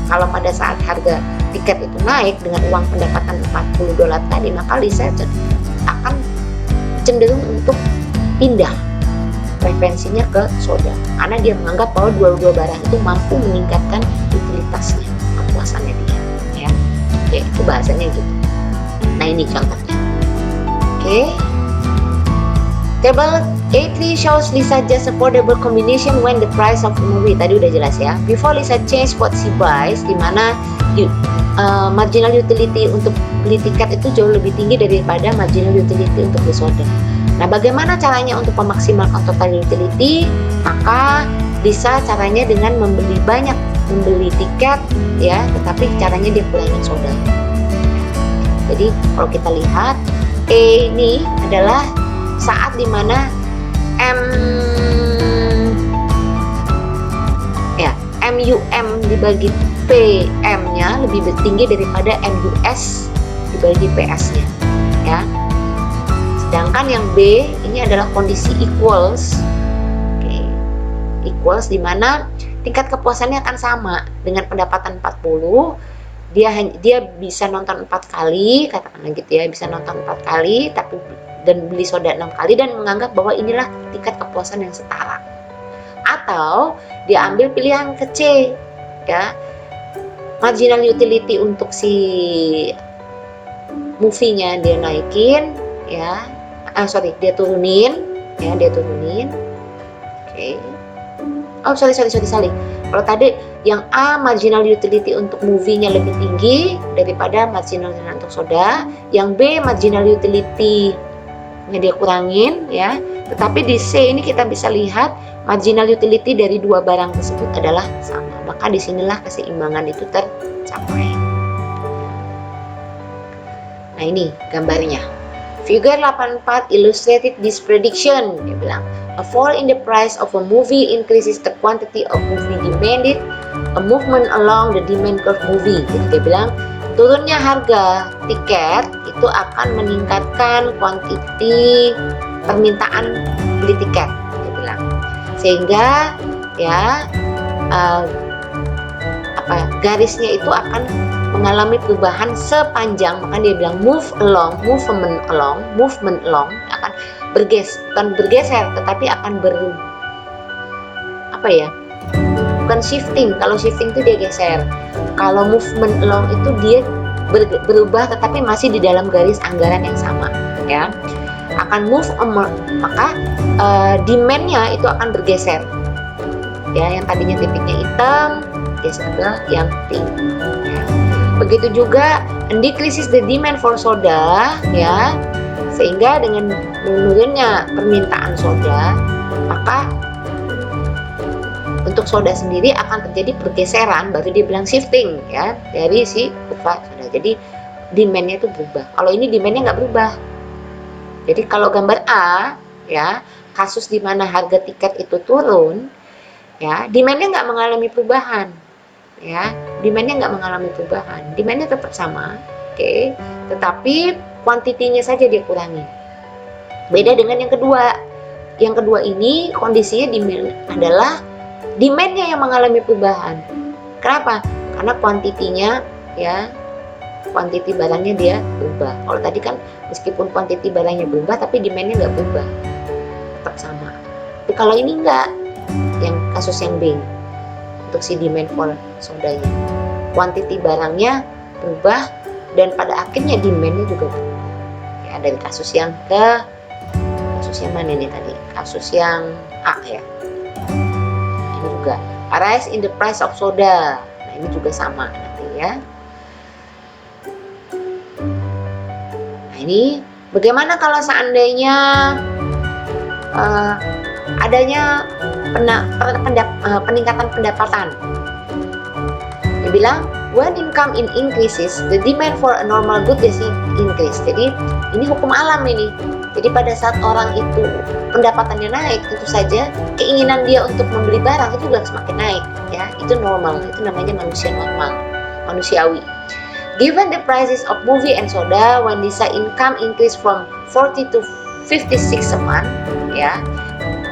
kalau pada saat harga tiket itu naik dengan uang pendapatan $40 tadi, maka Lisa akan cenderung untuk pindah preferensinya ke soda, karena dia menganggap bahwa dua barang itu mampu meningkatkan utilitasnya, kepuasannya dia ya. Oke, itu bahasanya gitu. Nah, ini contohnya. Oke. Table A3 shows Lisa just affordable combination when the price of movie, tadi udah jelas ya. Before Lisa change what she buys, dimana marginal utility untuk beli tiket itu jauh lebih tinggi daripada marginal utility untuk beli soda. Nah, bagaimana caranya untuk memaksimalkan total utility? Maka bisa caranya dengan membeli tiket ya, tetapi caranya dia kurangin soda. Jadi kalau kita lihat E ini adalah saat dimana MUM dibagi PM-nya lebih tinggi daripada MUS dibagi PS-nya ya. Sedangkan yang B ini adalah kondisi equals. Equals di mana tingkat kepuasannya akan sama dengan pendapatan 40, dia bisa nonton 4 kali, katakanlah gitu ya, bisa nonton 4 kali dan beli soda 6 kali dan menganggap bahwa inilah tingkat kepuasan yang setara. Atau dia ambil pilihan ke C ya. Marginal utility untuk si movie-nya dia naikin ya. Dia turunin ya, Oke. Oh, sorry. Kalau tadi yang A marginal utility untuk movie-nya lebih tinggi daripada marginal untuk soda, yang B marginal utility-nya dia kurangin ya. Tetapi di C ini kita bisa lihat marginal utility dari dua barang tersebut adalah sama. Maka disinilah keseimbangan itu tercapai. Nah, ini gambarnya. Figure 84 illustrated this prediction. Dia bilang, a fall in the price of a movie increases the quantity of movie demanded, a movement along the demand curve movie. Jadi dia bilang, turunnya harga tiket itu akan meningkatkan kuantiti permintaan beli tiket. Dia bilang, sehingga ya garisnya itu akan mengalami perubahan sepanjang, maka dia bilang movement along akan bukan bergeser tetapi akan bukan shifting. Kalau shifting itu dia geser, kalau movement along itu dia berubah tetapi masih di dalam garis anggaran yang sama ya, akan move maka demand-nya itu akan bergeser ya, yang tadinya titiknya hitam geser ke yang pink ya. Begitu juga decreases the demand for soda ya, sehingga dengan menurunnya permintaan soda, maka untuk soda sendiri akan terjadi pergeseran, baru dia bilang shifting ya, dari si kurva soda. Jadi demand-nya itu berubah. Kalau ini demand-nya nggak berubah. Jadi kalau gambar A ya, kasus di mana harga tiket itu turun ya, demand-nya nggak mengalami perubahan. ya, demandnya nggak mengalami perubahan, demandnya tetap sama, oke, tetapi kuantitinya saja dia kurangi. Beda dengan yang kedua. Yang kedua ini kondisinya demand adalah demandnya yang mengalami perubahan. Kenapa? Karena kuantitinya, ya, kuantiti barangnya dia berubah. Kalau tadi kan meskipun kuantiti barangnya berubah tapi demandnya nggak berubah, tetap sama. Tapi kalau ini enggak, yang kasus yang B, untuk si demand for sodanya, kuantiti barangnya berubah dan pada akhirnya demandnya juga berubah. Ya, dari kasus yang mana ini tadi? Kasus yang A ya. Ini juga rise in the price of soda. Nah, ini juga sama nanti ya. Nah, ini bagaimana kalau seandainya adanya peningkatan pendapatan? Dia bilang when income increases, the demand for a normal good is increase. Jadi ini hukum alam ini. Jadi pada saat orang itu pendapatannya naik, tentu saja keinginan dia untuk membeli barang itu juga semakin naik, ya. Itu normal, itu namanya manusia normal, manusiawi. Given the prices of movie and soda, when Lisa income increase from 40 to 56 a month, ya.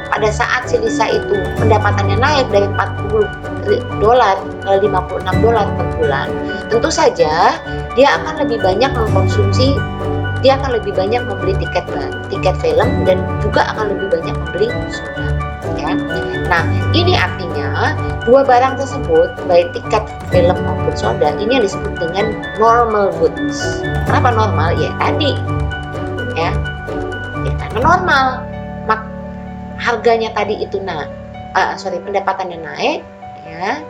Pada saat si Lisa itu pendapatannya naik dari $40 ke $56 per bulan, tentu saja dia akan lebih banyak mengkonsumsi, dia akan lebih banyak membeli tiket film dan juga akan lebih banyak membeli soda, ya. Nah, ini artinya dua barang tersebut, baik tiket film maupun soda, ini yang disebut dengan normal goods. Kenapa normal? Ya tadi, ya karena normal. Harganya tadi itu pendapatannya naik, ya,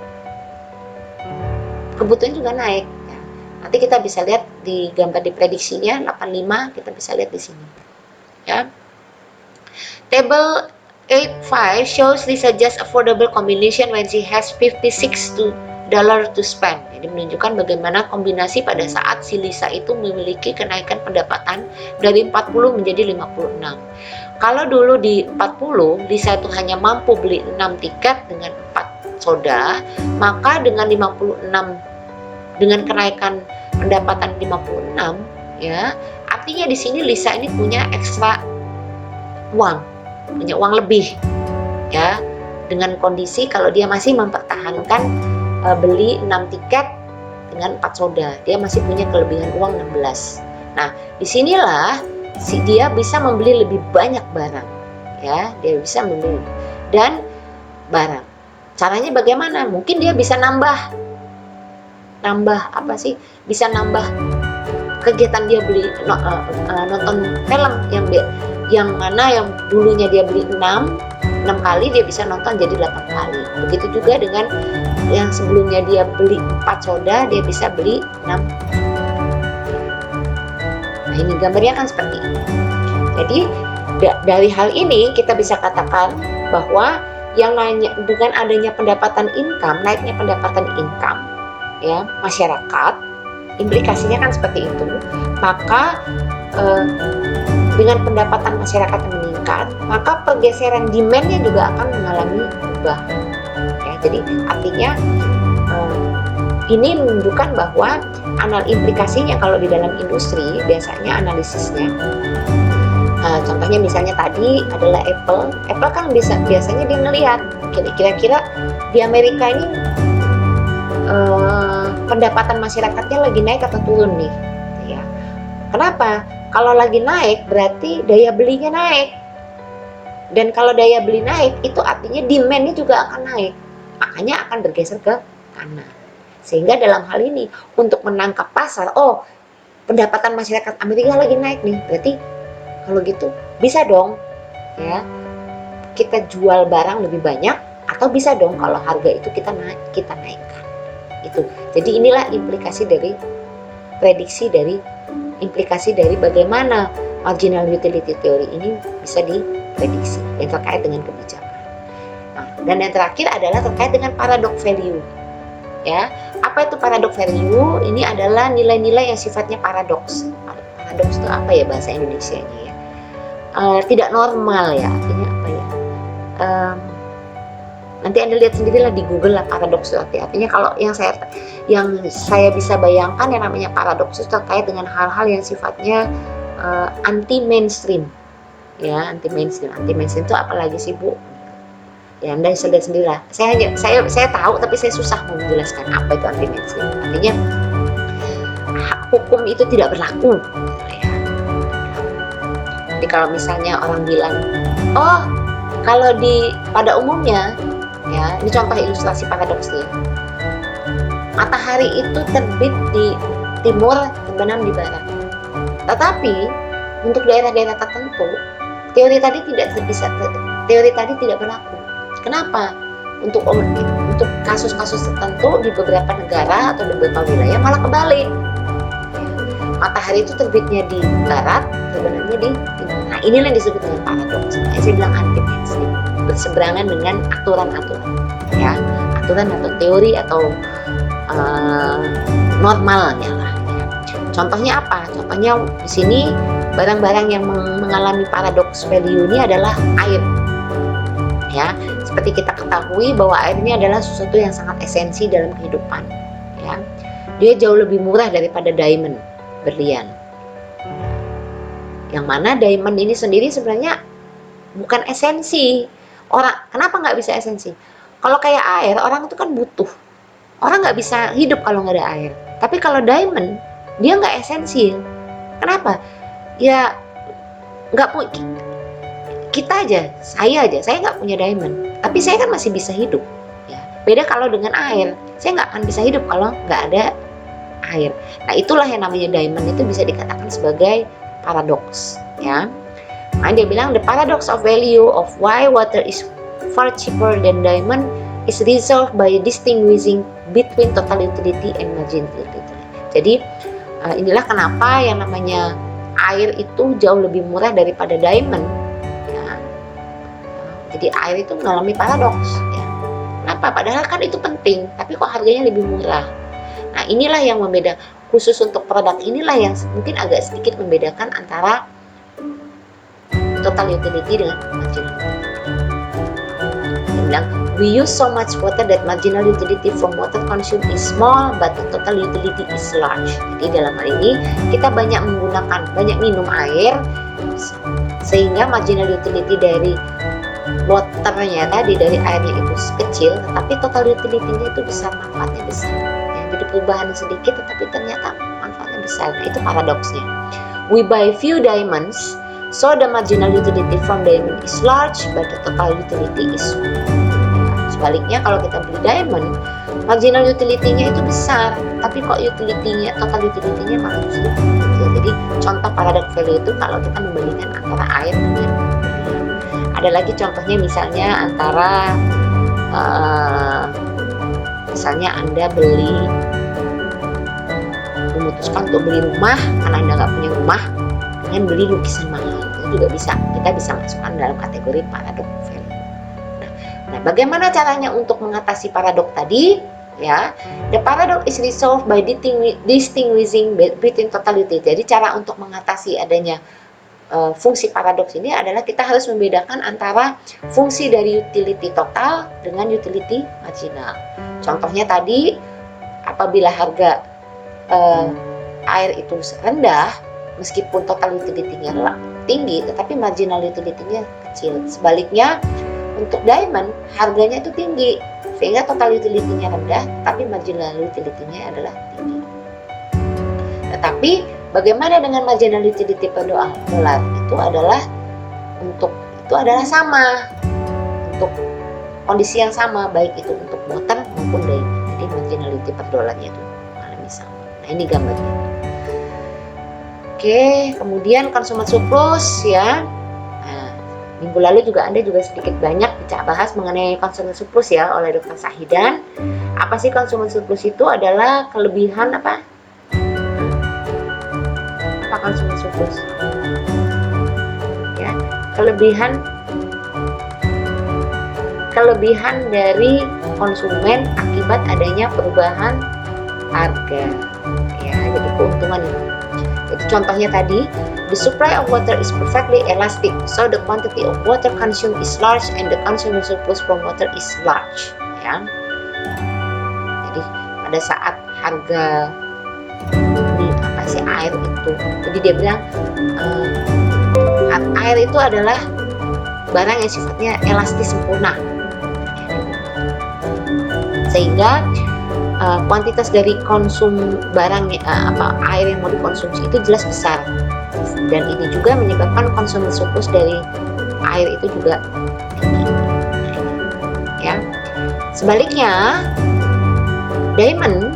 kebutuhan juga naik. Ya. Nanti kita bisa lihat di gambar di prediksinya 85, kita bisa lihat di sini. Ya. Table 85 shows Lisa just affordable combination when she has $56 to spend. Jadi menunjukkan bagaimana kombinasi pada saat si Lisa itu memiliki kenaikan pendapatan dari 40 menjadi 56. Kalau dulu di 40, Lisa itu hanya mampu beli 6 tiket dengan 4 soda, maka dengan 56, dengan kenaikan pendapatan 56, ya, artinya di sini Lisa ini punya ekstra uang, punya uang lebih, ya, dengan kondisi kalau dia masih mempertahankan beli 6 tiket dengan 4 soda, dia masih punya kelebihan uang 16. Nah, disinilah dia bisa membeli lebih banyak barang, ya, dia bisa membeli dan barang. Caranya bagaimana? Mungkin dia bisa nambah apa sih? Bisa nambah kegiatan dia beli nonton film yang mana yang dulunya dia beli 6 kali, dia bisa nonton jadi 8 kali. Begitu juga dengan yang sebelumnya dia beli 4 soda, dia bisa beli 6. Nah, ini gambarnya kan seperti ini. Jadi dari hal ini kita bisa katakan bahwa yang dengan adanya pendapatan income, naiknya pendapatan income, ya, masyarakat, implikasinya kan seperti itu. Maka dengan pendapatan masyarakat yang meningkat, maka pergeseran demand-nya juga akan mengalami perubahan. Ya, jadi artinya ini menunjukkan bahwa implikasinya kalau di dalam industri biasanya analisisnya, contohnya misalnya tadi adalah Apple kan biasanya dia ngelihat kira-kira di Amerika ini pendapatan masyarakatnya lagi naik atau turun nih, ya. Kenapa? Kalau lagi naik berarti daya belinya naik, dan kalau daya beli naik itu artinya demand-nya juga akan naik, makanya akan bergeser ke kanan. Sehingga dalam hal ini untuk menangkap pasar, pendapatan masyarakat Amerika lagi naik nih, berarti kalau gitu bisa dong, ya, kita jual barang lebih banyak, atau bisa dong kalau harga itu kita naikkan. Itu. Jadi inilah implikasi dari implikasi dari bagaimana marginal utility theory ini bisa diprediksi yang terkait dengan kebijakan. Nah, dan yang terakhir adalah terkait dengan paradox value. Ya, apa itu paradox value? Ini adalah nilai-nilai yang sifatnya paradoks. Paradoks itu apa ya bahasa Indonesianya ya? Tidak normal ya, artinya apa ya? Nanti Anda lihat sendirilah di Google lah paradoks itu artinya. Kalau yang saya bisa bayangkan yang namanya paradoks itu terkait dengan hal-hal yang sifatnya anti mainstream. Ya, anti mainstream itu apalagi sih, Bu? Ya, Anda bisa lihat sendirilah. Saya tahu, tapi saya susah mau menjelaskan apa itu anti mainstream. Artinya hukum itu tidak berlaku. Jadi kalau misalnya orang bilang, oh kalau pada umumnya, ya ini contoh ilustrasi paradoksnya. Matahari itu terbit di timur, terbenam di barat. Tetapi untuk daerah-daerah tertentu, teori tadi tidak berlaku. Kenapa? Untuk kasus-kasus tertentu di beberapa negara atau di beberapa wilayah malah kebalik. Matahari itu terbitnya di barat, terbenamnya di timur. Nah, inilah yang disebut dengan paradoks. Nah, saya bilang anti mainstream, berseberangan dengan aturan-aturan, ya, aturan atau teori atau normalnya lah. Ya. Contohnya apa? Contohnya di sini barang-barang yang mengalami paradox value ini adalah air. Ya, seperti kita ketahui bahwa air ini adalah sesuatu yang sangat esensi dalam kehidupan. Ya, dia jauh lebih murah daripada diamond, berlian. Yang mana diamond ini sendiri sebenarnya bukan esensi. Kenapa nggak bisa esensi? Kalau kayak air, orang itu kan butuh. Orang nggak bisa hidup kalau nggak ada air. Tapi kalau diamond, dia nggak esensi. Kenapa? Ya nggak punya. Saya nggak punya diamond. Tapi saya kan masih bisa hidup. Ya. Beda kalau dengan air. Saya nggak akan bisa hidup kalau nggak ada air. Nah, itulah yang namanya diamond itu bisa dikatakan sebagai paradoks, ya. Nah, dia bilang the paradox of value of why water is far cheaper than diamond is resolved by distinguishing between total utility and marginal utility. Jadi inilah kenapa yang namanya air itu jauh lebih murah daripada diamond. Ya. Jadi air itu mengalami paradoks. Ya. Kenapa? Padahal kan itu penting, tapi kok harganya lebih murah. Nah, inilah yang membeda, khusus untuk produk inilah yang mungkin agak sedikit membedakan antara total utility dengan marginal utility. Dia bilang, we use so much water that marginal utility from water consumed is small but the total utility is large. Jadi dalam hal ini kita banyak minum air sehingga marginal utility dari waternya tadi, dari airnya itu kecil, tetapi total utility-nya itu besar, manfaatnya besar. Jadi perubahan sedikit tetapi ternyata manfaatnya besar. Nah, itu paradoksnya. We buy few diamonds, so the marginal utility from diamond is large, but the total utility is small. Sebaliknya kalau kita beli diamond, marginal utility-nya itu besar, tapi kok total utility-nya malah justru kecil. Jadi contoh paradox value itu kalau kita membandingkan antara air dengan ada lagi contohnya misalnya antara misalnya Anda memutuskan untuk beli rumah karena Anda nggak punya rumah, dengan beli lukisan mahal, itu juga kita bisa masukkan dalam kategori paradox value. Nah, bagaimana caranya untuk mengatasi paradox tadi? Ya, the paradox is resolved by distinguishing between total utility. Jadi cara untuk mengatasi adanya fungsi paradoks ini adalah kita harus membedakan antara fungsi dari utility total dengan utility marginal. Contohnya tadi, apabila harga air itu rendah, meskipun total utility-nya tinggi, tetapi marginal utility-nya kecil. Sebaliknya, untuk diamond, harganya itu tinggi, sehingga total utility-nya rendah, tapi marginal utility-nya adalah tinggi. Tetapi, bagaimana dengan marginal utility per dolar? Itu adalah sama, untuk kondisi yang sama, baik itu untuk water maupun diamond. Jadi marginality per dolarnya itu mengalami sama. Nah, ini gambarnya. Oke, kemudian consumer surplus, ya. Nah, minggu lalu Anda juga sedikit banyak bahas mengenai consumer surplus ya oleh Dr. Sahidan. Apa sih consumer surplus itu? Adalah kelebihan apa? Consumer surplus, ya, kelebihan dari konsumen akibat adanya perubahan harga, ya, jadi keuntungan itu. Jadi contohnya tadi, the supply of water is perfectly elastic, so the quantity of water consumed is large and the consumer surplus from water is large. Ya. Jadi pada saat harga air itu, jadi dia bilang air itu adalah barang yang sifatnya elastis sempurna, sehingga kuantitas dari konsum barang air yang mau dikonsumsi itu jelas besar, dan ini juga menyebabkan consumer surplus dari air itu juga tinggi. Ya, sebaliknya diamond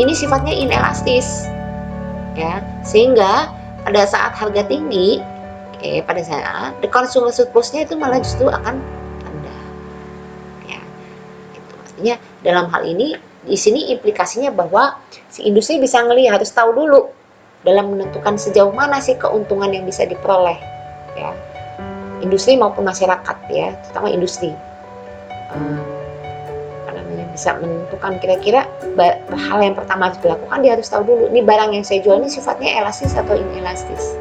ini sifatnya inelastis, ya, sehingga pada saat harga tinggi, pada saat the consumer surplusnya itu malah justru akan rendah. Ya, itu artinya dalam hal ini di sini implikasinya bahwa si industri bisa harus tahu dulu dalam menentukan sejauh mana sih keuntungan yang bisa diperoleh, ya, industri maupun masyarakat, ya, terutama industri. Bisa menentukan kira-kira hal yang pertama harus dilakukan, dia harus tahu dulu ini barang yang saya jual ini sifatnya elastis atau inelastis.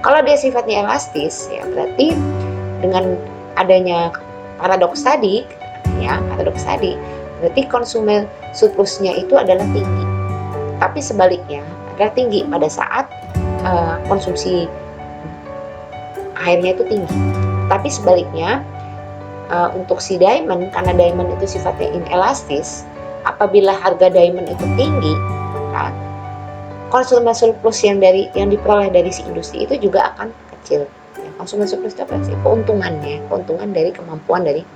Kalau dia sifatnya elastis, ya berarti dengan adanya paradoks tadi, berarti konsumer surplusnya itu adalah tinggi. Tapi sebaliknya adalah tinggi pada saat konsumsi airnya itu tinggi. Tapi sebaliknya untuk si diamond, karena diamond itu sifatnya inelastis, apabila harga diamond itu tinggi, nah, konsumer surplus yang diperoleh dari si industri itu juga akan kecil. Ya, konsumer surplus itu apa sih? Keuntungan dari kemampuan dari.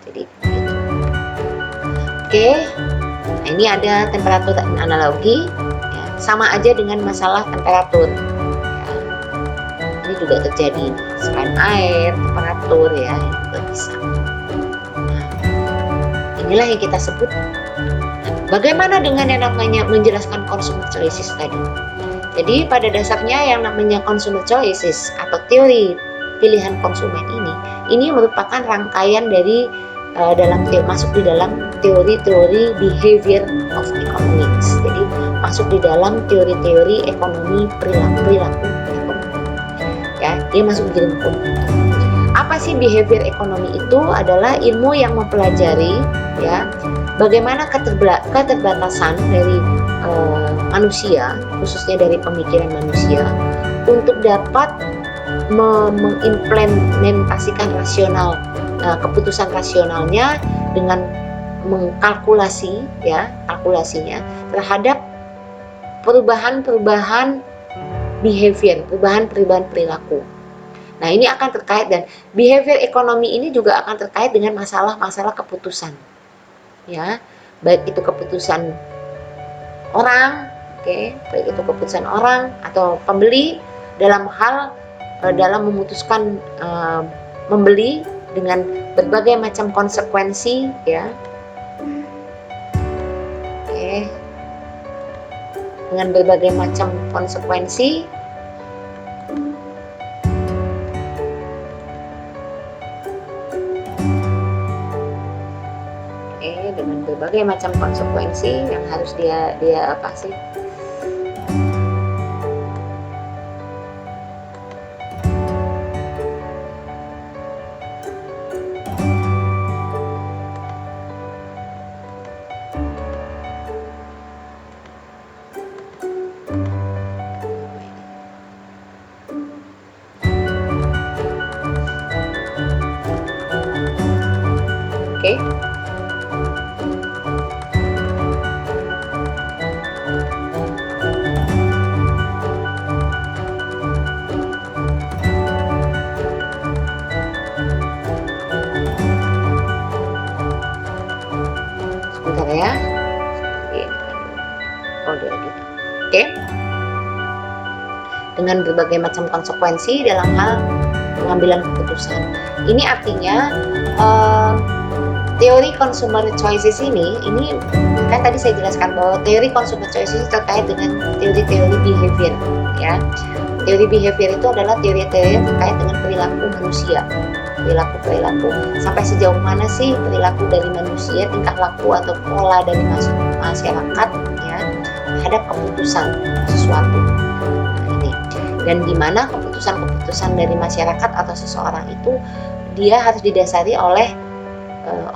Jadi gitu. Oke, nah ini ada temperatur analogi, ya, sama aja dengan masalah temperatur. Ini juga terjadi selain air, temperatur, ya, ini juga bisa. Nah, inilah yang kita sebut. Bagaimana dengan yang namanya menjelaskan consumer choices tadi? Jadi pada dasarnya yang namanya consumer choices atau teori pilihan konsumen ini merupakan rangkaian dari masuk di dalam teori-teori behavior of economics. Jadi masuk di dalam teori-teori ekonomi perilaku. Ya, dia masuk menjadi buku. Apa sih behavior ekonomi itu? Adalah ilmu yang mempelajari, ya, bagaimana keterbatasan dari manusia, khususnya dari pemikiran manusia, untuk dapat mengimplementasikan keputusan rasionalnya dengan kalkulasinya terhadap perubahan behavior, perubahan perilaku. Nah, ini akan terkait, dan behavior ekonomi ini juga akan terkait dengan masalah keputusan. Ya, baik itu keputusan orang, baik itu keputusan orang atau pembeli dalam memutuskan membeli dengan berbagai macam konsekuensi, ya. Dengan berbagai macam konsekuensi, dengan berbagai macam konsekuensi yang harus dia apa sih? Dengan berbagai macam konsekuensi dalam hal pengambilan keputusan. Ini artinya teori consumer choices ini kan tadi saya jelaskan bahwa teori consumer choices terkait dengan teori-teori behavior, ya. Teori behavior itu adalah teori-teori terkait dengan perilaku manusia, perilaku sampai sejauh mana sih perilaku dari manusia, tingkah laku atau pola dari masyarakat, ya, terhadap keputusan sesuatu. Nah, ini. Dan di mana keputusan-keputusan dari masyarakat atau seseorang itu dia harus didasari oleh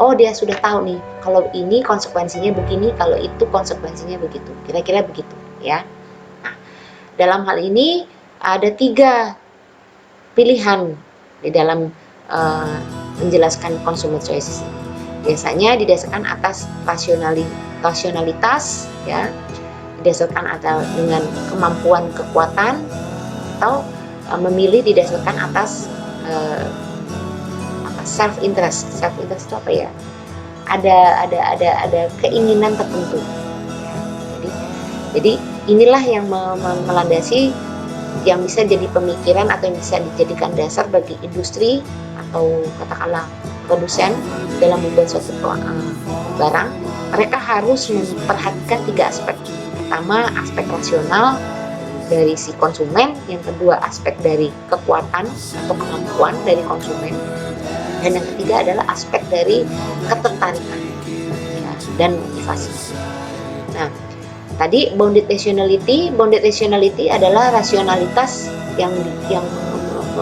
oh dia sudah tahu nih kalau ini konsekuensinya begini, kalau itu konsekuensinya begitu, kira-kira begitu ya. Nah, dalam hal ini ada 3 pilihan di dalam menjelaskan consumer choices. Biasanya didasarkan atas rasionalitas ya, didasarkan atau dengan kemampuan kekuatan, atau memilih didasarkan atas self interest. Self interest itu apa ya? Ada keinginan tertentu. Jadi inilah yang melandasi yang bisa jadi pemikiran atau yang bisa dijadikan dasar bagi industri atau katakanlah produsen dalam membuat suatu barang. Mereka harus memperhatikan 3 aspek. Pertama, aspek rasional dari si konsumen, yang kedua aspek dari kekuatan atau kemampuan dari konsumen, dan yang ketiga adalah aspek dari ketertarikan ya, dan motivasi. Nah, tadi bounded rationality adalah rasionalitas yang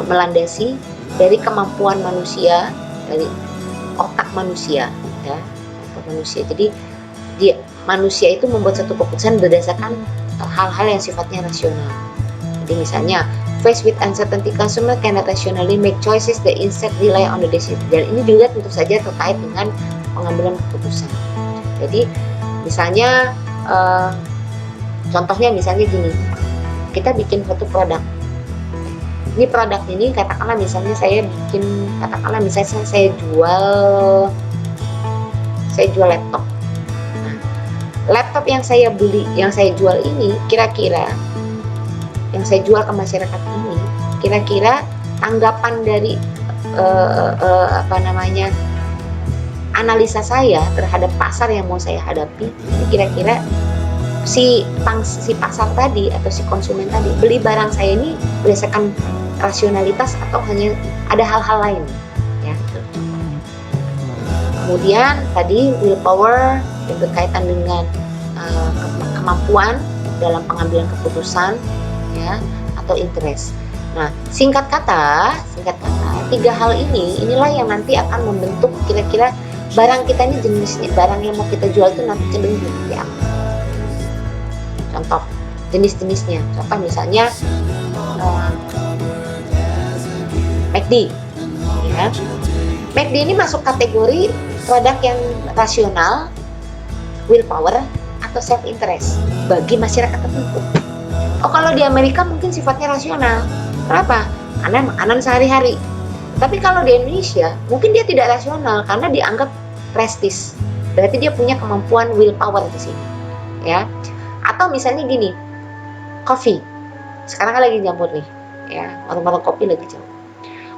melandasi dari kemampuan manusia, dari otak manusia ya, otak manusia. Jadi manusia itu membuat satu keputusan berdasarkan hal-hal yang sifatnya rasional. Jadi misalnya, faced with uncertainty, consumer cannot rationally make choices that instead rely on the decision. Dan ini juga tentu saja terkait dengan pengambilan keputusan. Jadi misalnya contohnya misalnya gini, kita bikin suatu produk. Ini produk ini katakanlah misalnya saya jual laptop. Nah, laptop yang saya beli, yang saya jual ini kira-kira yang saya jual ke masyarakat ini, kira-kira tanggapan dari analisa saya terhadap pasar yang mau saya hadapi, kira-kira si pasar tadi atau si konsumen tadi beli barang saya ini berdasarkan rasionalitas atau hanya ada hal-hal lain ya. Kemudian tadi willpower yang berkaitan dengan kemampuan dalam pengambilan keputusan ya, atau interest. Nah, singkat kata 3 hal inilah yang nanti akan membentuk kira-kira barang kita ini jenisnya, barang yang mau kita jual itu nanti cenderung seperti apa. Contoh jenis-jenisnya, contoh misalnya McD ya. McD ini masuk kategori produk yang rasional, willpower, atau self interest bagi masyarakat tertentu. Oh, kalau di Amerika mungkin sifatnya rasional. Kenapa? Karena makanan sehari-hari. Tapi kalau di Indonesia mungkin dia tidak rasional karena dianggap prestis. Berarti dia punya kemampuan willpower di sini ya. Atau misalnya gini, kopi. Sekarang kan lagi jamur nih ya, warung-warung kopi lagi jamur.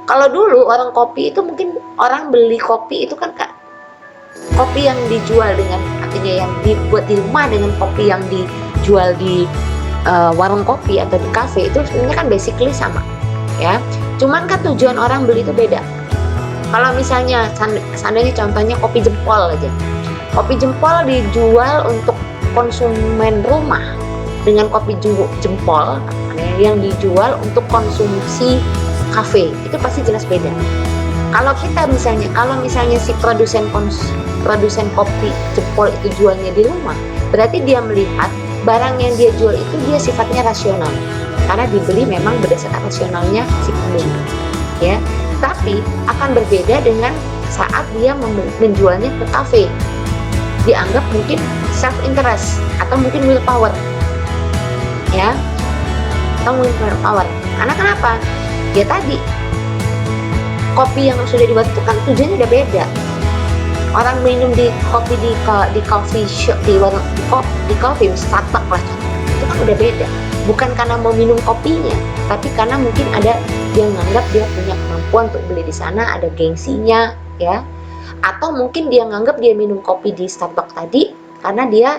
Kalau dulu orang kopi itu mungkin orang beli kopi itu kan kopi yang dijual dengan, artinya yang dibuat di rumah dengan kopi yang dijual di warung kopi atau di kafe itu sebenarnya kan basically sama ya. Cuman kan tujuan orang beli itu beda. Kalau misalnya seandainya contohnya kopi jempol aja. Kopi jempol dijual untuk konsumen rumah dengan kopi jempol yang dijual untuk konsumsi kafe, itu pasti jelas beda. Kalau misalnya si produsen kopi jempol itu jualnya di rumah, berarti dia melihat barang yang dia jual itu dia sifatnya rasional karena dibeli memang berdasarkan rasionalnya si pembeli ya. Tapi akan berbeda dengan saat dia menjualnya ke kafe, dianggap mungkin self interest atau mungkin willpower ya, atau willpower. Karena kenapa? Ya tadi kopi yang sudah dibuat itu kan tujuannya udah beda. Orang minum di coffee shop, di coffee Starbucks lah, itu kan udah beda. Bukan karena mau minum kopinya, tapi karena mungkin ada dia nganggap dia punya kemampuan untuk beli di sana, ada gengsinya ya. Atau mungkin dia nganggap dia minum kopi di Starbucks tadi karena dia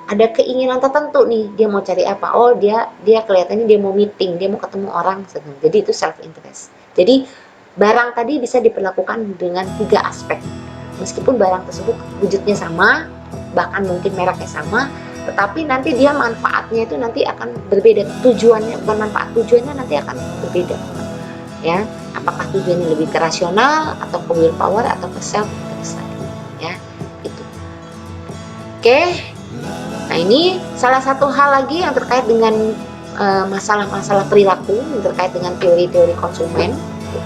ada keinginan tertentu nih, dia mau cari apa? Oh, dia kelihatannya dia mau meeting, dia mau ketemu orang. Jadi itu self interest. Jadi barang tadi bisa diperlakukan dengan 3 aspek. Meskipun barang tersebut wujudnya sama, bahkan mungkin mereknya sama, tetapi nanti dia manfaatnya itu nanti akan berbeda, tujuannya bukan manfaat, tujuannya nanti akan berbeda ya, apakah tujuannya lebih ke rasional atau ke willpower atau ke self ya itu. Oke, nah ini salah satu hal lagi yang terkait dengan masalah-masalah perilaku yang terkait dengan teori-teori konsumen,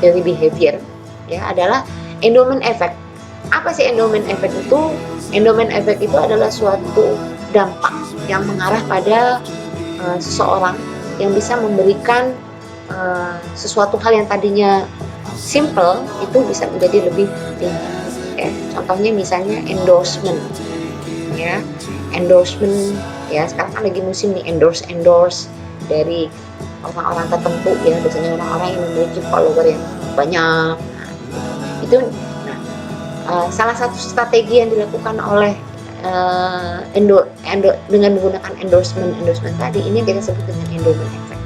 teori behavior ya, adalah endowment effect. Apa sih endowment effect itu? Endowment effect itu adalah suatu dampak yang mengarah pada seseorang yang bisa memberikan sesuatu hal yang tadinya simple itu bisa menjadi lebih tinggi. Ya. Contohnya misalnya endorsement, ya, endorsement ya, sekarang kan lagi musim nih endorse dari orang-orang tertentu ya, biasanya orang-orang yang memiliki follower yang banyak. Nah, itu salah satu strategi yang dilakukan oleh dengan menggunakan endorsement tadi, ini yang kita sebut dengan endowment effect.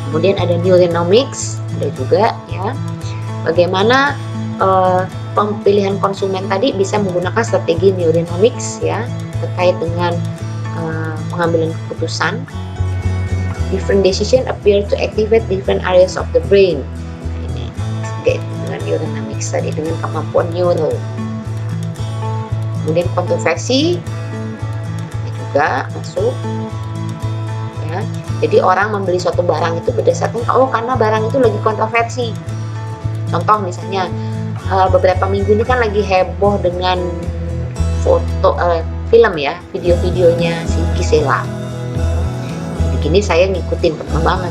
Kemudian ada neuronomics, ada juga ya, bagaimana pemilihan konsumen tadi bisa menggunakan strategi neuronomics ya, terkait dengan pengambilan keputusan. Different decision appear to activate different areas of the brain. Ini dengan neuronomics tadi, dengan kemampuan neuro. Kemudian kontroversi ini juga masuk ya. Jadi orang membeli suatu barang itu berdasarkan karena barang itu lagi kontroversi. Contoh misalnya beberapa minggu ini kan lagi heboh dengan foto film ya, video-videonya si Gisela. Begini saya ngikutin perkembangan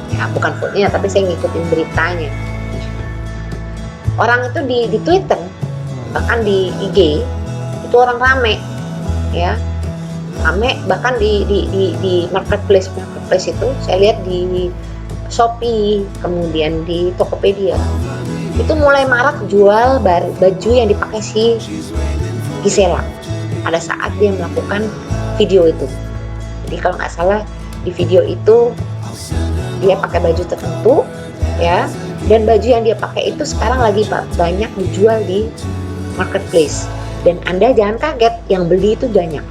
ya, bukan fotonya tapi saya ngikutin beritanya. Orang itu di Twitter bahkan di IG itu orang rame ya, rame, bahkan di marketplace itu saya lihat di Shopee, kemudian di Tokopedia itu mulai marak jual baju yang dipakai si Gisela pada saat dia melakukan video itu. Jadi kalau nggak salah di video itu dia pakai baju tertentu ya, dan baju yang dia pakai itu sekarang lagi banyak dijual di marketplace, dan Anda jangan kaget yang beli itu banyak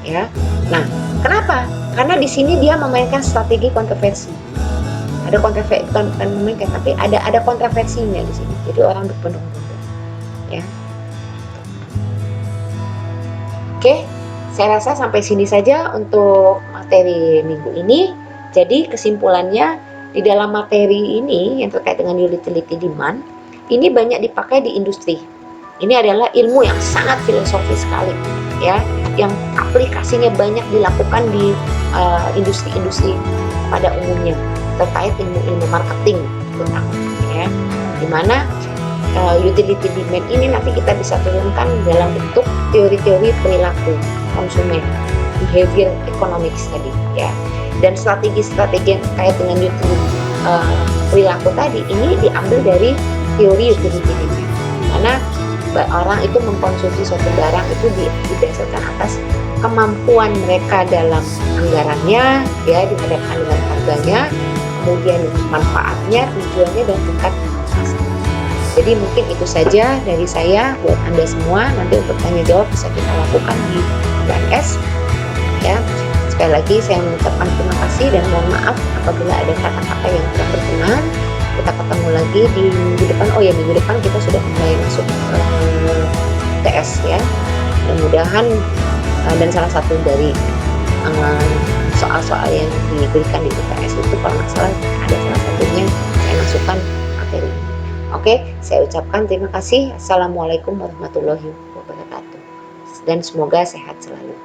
ya. Nah, kenapa? Karena di sini dia memainkan strategi kontroversi. Ada kontroversi, bukan memainkan, tapi ada kontroversinya di sini. Jadi orang berbondong-bondong ya. Oke, saya rasa sampai sini saja untuk materi minggu ini. Jadi kesimpulannya, di dalam materi ini yang terkait dengan utility demand, ini banyak dipakai di industri. Ini adalah ilmu yang sangat filosofis sekali ya, yang aplikasinya banyak dilakukan di industri-industri pada umumnya terkait ilmu marketing terutama ya, dimana utility demand ini nanti kita bisa turunkan dalam bentuk teori-teori perilaku konsumen, behavior economics tadi ya, dan strategi-strategi yang terkait dengan utility perilaku tadi ini diambil dari teori utility demand, karena orang itu mengkonsumsi suatu barang itu didasarkan atas kemampuan mereka dalam anggarannya ya, dihadapkan dengan harganya, kemudian manfaatnya, tujuannya, dan tingkat kepuasan. Jadi mungkin itu saja dari saya buat Anda semua. Nanti untuk tanya jawab bisa kita lakukan di PNS ya. Sekali lagi saya mengucapkan terima kasih dan mohon maaf apabila ada kata-kata yang kurang berkenan. Kita ketemu lagi di minggu depan. Oh ya, minggu depan kita sudah mulai masuk TS ya. Mudah-mudahan dan salah satu dari soal-soal yang diberikan di UTS itu kalau nggak salah ada salah satunya saya masukkan materi ini. Oke, saya ucapkan terima kasih. Assalamualaikum warahmatullahi wabarakatuh dan semoga sehat selalu.